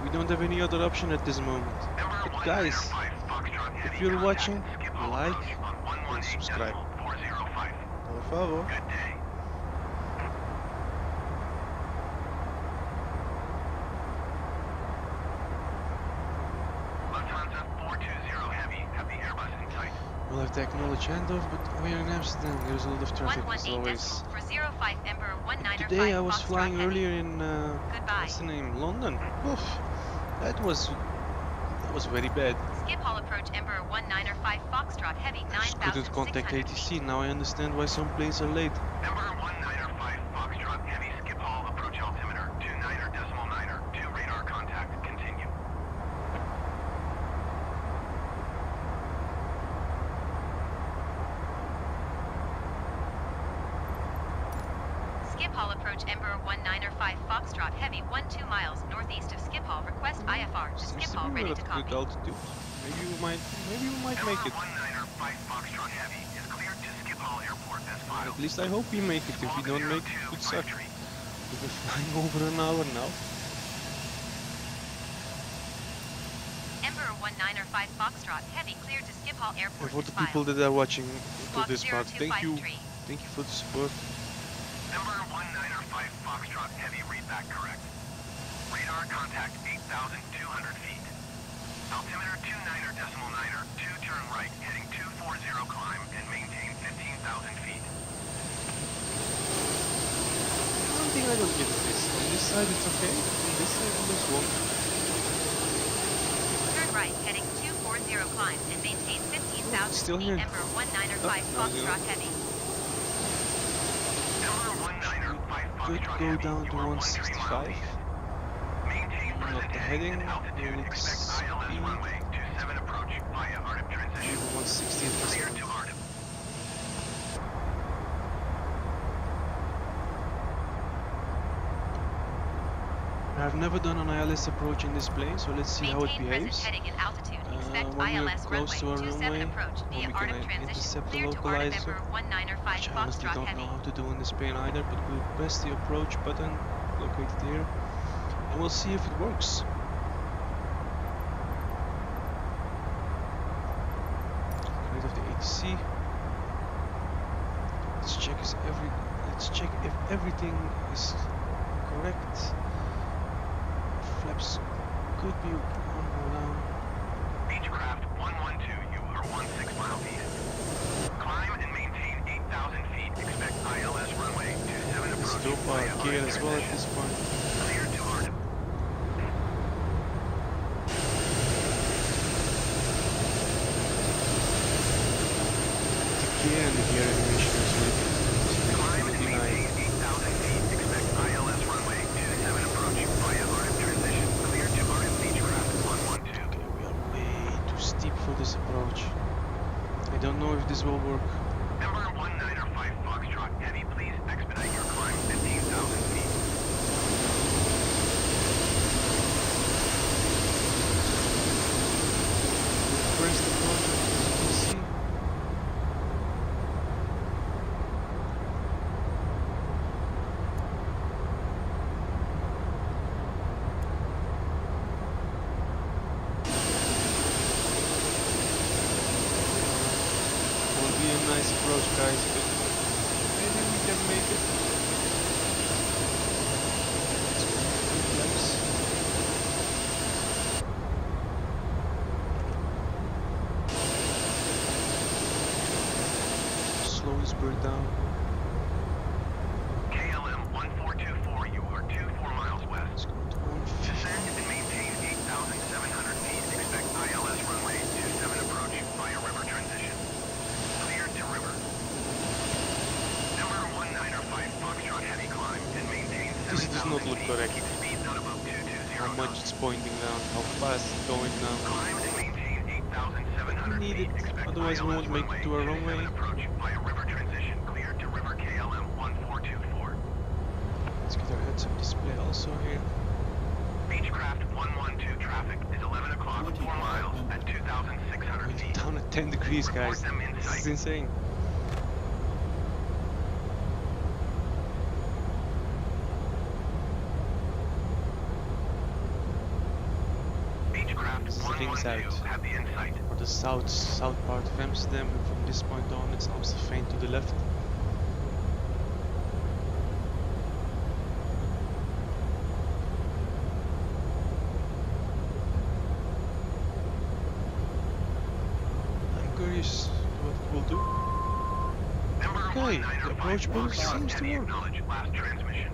S1: we don't have any other option at this moment.
S3: Emperor
S1: But guys,
S3: 195 Foxtrot
S1: if
S3: Heavy,
S1: you're
S3: contact
S1: watching,
S3: Schiphol
S1: like
S3: approach on
S1: and subscribe.
S3: 118.405.
S1: Por favor.
S3: Good day. Lufthansa 420 heavy, have the Airbus in sight.
S1: We'll have to acknowledge handoff, but we're in Amsterdam. There's a lot of traffic as
S2: 118
S1: always.
S2: decimal for 05 Emperor 195
S1: Today I was
S2: Foxtrot
S1: flying
S2: Heavy.
S1: earlier in
S2: Goodbye.
S1: what's the name? London. Oof, that was very bad.
S2: Schiphol approach Emperor 195 Foxtrot Heavy
S1: I just couldn't contact
S2: 9,600
S1: ATC.
S2: feet.
S1: Now I understand why some planes are late.
S3: Emperor 195 Foxtrot heavy, Schiphol approach altimeter 29.9. 2 radar contact, continue.
S2: Schiphol approach Emperor 195 Foxtrot Heavy 12 miles northeast of Schiphol. Request IFR to
S1: Seems to
S2: Schiphol
S1: be
S2: ready
S1: at
S2: to
S1: a
S2: copy.
S1: good altitude. Maybe we might make
S3: Emperor
S1: it.
S3: 195 Foxtrot heavy is cleared to Schiphol Airport as filed.
S1: At least I hope we make it. If we don't make it, it would suck. We've been flying over an hour now.
S2: Emperor 195 Foxtrot Heavy cleared to Schiphol
S1: And
S2: Airport
S1: for
S2: is
S1: the people
S2: filed.
S1: that are watching to
S2: Squawk
S1: this part, thank you
S2: 0253.
S1: for the support.
S3: Emperor 195 Foxtrot heavy, read back correct. Radar contact 8,200 feet. Altimeter 29.9. 2 turn right, heading 240 climb and maintain 15,000 feet.
S1: One thing I don't get is this. On this side it's okay, on this side it looks wrong.
S2: Turn right, heading 240 climb and maintain 15,000
S1: Still
S2: feet.
S1: here.
S2: Emperor 195
S1: Oh, now we
S2: Foxtrot
S1: go.
S2: Heavy.
S3: Emperor 195
S1: Could
S3: Foxtrot
S1: go
S3: heavy,
S1: down
S3: you
S1: to
S3: are 160 miles
S1: 165.
S3: east. Maintain
S1: Not
S3: present
S1: the
S3: heading
S1: heading,
S3: and altitude.
S1: unit
S3: Expect ILS
S1: speed.
S3: runway 27 approach via Arnhem transition.
S1: Maybe 160 at this
S3: Clear to
S1: point.
S3: Arnhem.
S1: I've never done an ILS approach in this plane, so let's see how it
S2: Maintain present
S1: behaves.
S2: heading and altitude. Expect
S1: When we're
S2: ILS
S1: close to
S2: runway
S1: our
S2: 27
S1: runway,
S2: approach
S1: when
S2: via
S1: we
S2: Arnhem
S1: can
S2: transition.
S1: intercept the
S2: Clear to Arnhem
S1: localizer,
S2: Emperor 195
S1: which I honestly
S2: Foxtrot
S1: don't
S2: Heavy.
S1: know how to do in this plane either, but we'll press the approach button located here, and we'll see if it works. Right of the ATC. Let's check if everything is correct. Flaps could be on or down.
S3: Beechcraft 112, you are 16 miles east. Climb and maintain 8,000 feet. Expect ILS runway 27 approach.
S1: Still
S3: via
S1: power gear
S3: Arnhem
S1: as well at
S3: transition.
S1: this point.
S3: Clear to Arnhem.
S1: The gear and the gear animation is like
S3: Climb and
S1: really
S3: maintain 8,000 feet. Expect ILS runway 27 approach via Arnhem transition. Clear to Arnhem Beechcraft 112.
S1: Okay, we are way too steep for this approach. don't know if this will work.
S3: Ember 195 Foxtrot Heavy, please expedite your climb 15,000 feet.
S1: First approach, as you can see. Will be a nice approach, guys, but maybe we can make it. Let's go for 3 laps. Slow this bird down.
S3: KLM 1424, you are 24 miles west.
S1: Let's go to 150.
S3: Descend and maintain 8,700 feet. Expect ILS runway 27 approach via river transition. Clear to river. Ember 195 Foxtrot Heavy, climb and maintain
S1: This does
S3: 7,000
S1: not look
S3: feet.
S1: correct.
S3: Keep speed not above 220
S1: How much
S3: knots.
S1: it's pointing down, how fast it's going down.
S3: Climb and maintain 8,700
S1: We need
S3: feet.
S1: it,
S3: Expect
S1: otherwise we
S3: ILS
S1: won't make it to our runway.
S3: 27 approach via river transition. Clear to river KLM 1424.
S1: Let's get our heads up display also here.
S3: Beechcraft 112 traffic is 11 o'clock, 4 miles at 2,600
S1: We're
S3: feet.
S1: down at 10 degrees,
S3: Report
S1: guys.
S3: them in
S1: This is
S3: sight.
S1: insane.
S3: Beechcraft
S1: This is things
S3: 112
S1: out.
S3: have the insight.
S1: Or the south part of Amsterdam, and from this point on it's Amsterdam to the left. I'm curious what it will do.
S3: Ember
S1: Okay, the
S3: 195
S1: approach button
S3: Foxtrot
S1: seems to
S3: Heavy,
S1: work.
S3: acknowledge last transmission.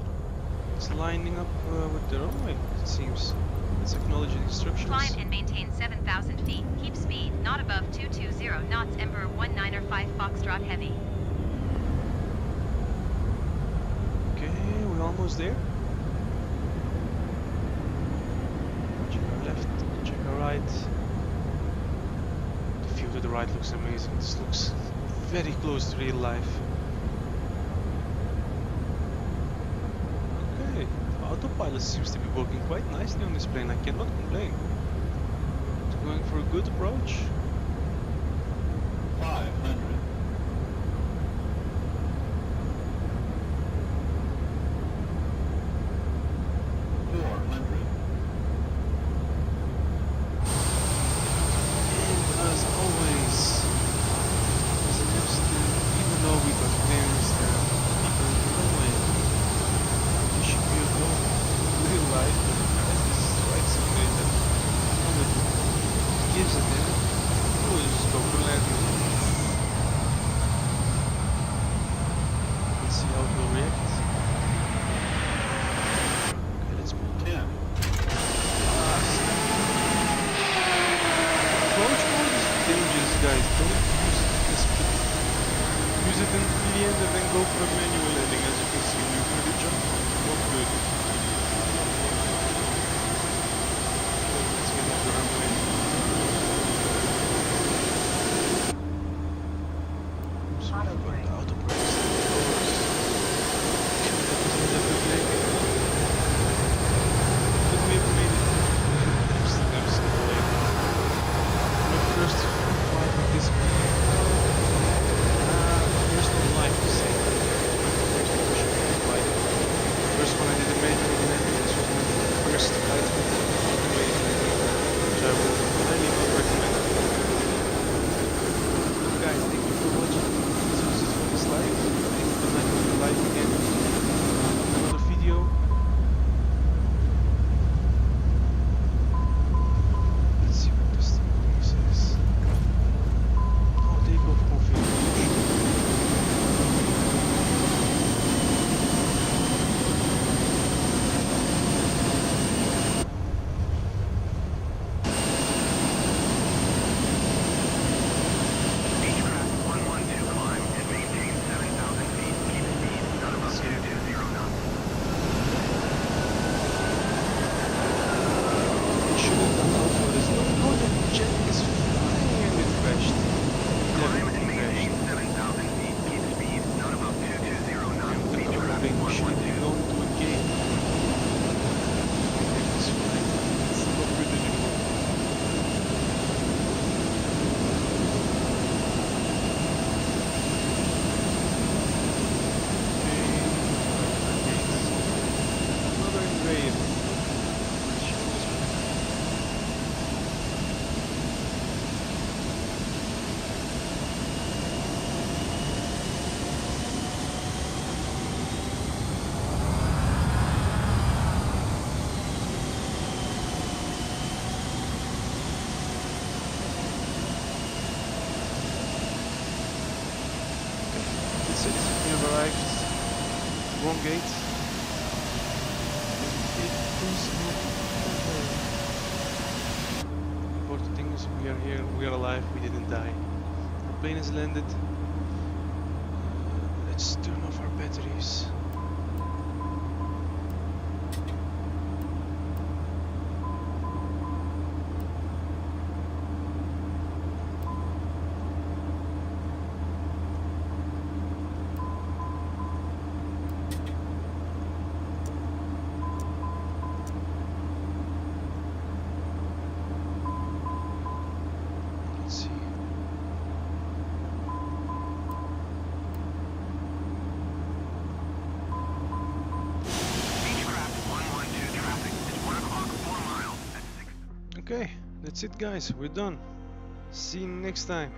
S1: It's lining up with the runway, it seems. Let's acknowledge the instructions.
S2: Climb and maintain 7,000 feet. Keep speed not above 220 knots. Ember 195 Foxtrot Heavy.
S1: Okay, we're almost there. Check our left, check our right. The view to the right looks amazing. This looks very close to real life. Okay, the autopilot seems to be working quite nicely on this plane. I cannot complain. It's going for a good approach.
S5: 500, 400,
S1: And as always, as an Amsterdam, even though we got parents there, people in the runway, we should be able real life, as this is right simulator, and it gives it in, we'll just go for landing. Let's see how it will react. Okay, let's move.
S5: 10,
S1: Approach mode is dangerous, guys. Don't use this. Use it in the end and then go for a manual landing. As you can see, we really jump. Not good. Let's get off the runway. So
S4: Auto
S1: we've got
S4: brake.
S1: the auto brakes. But we have made it. Amsterdam simulator. My first flight with this plane. There's no life to say. wrong gate. It is not over. The important thing is we are here, we are alive, we didn't die. The plane has landed. Let's turn off our batteries. Let's see.
S3: Beechcraft 112 traffic. It's 1 o'clock, 4 miles at 6.
S1: Okay, that's it guys, we're done. See you next time.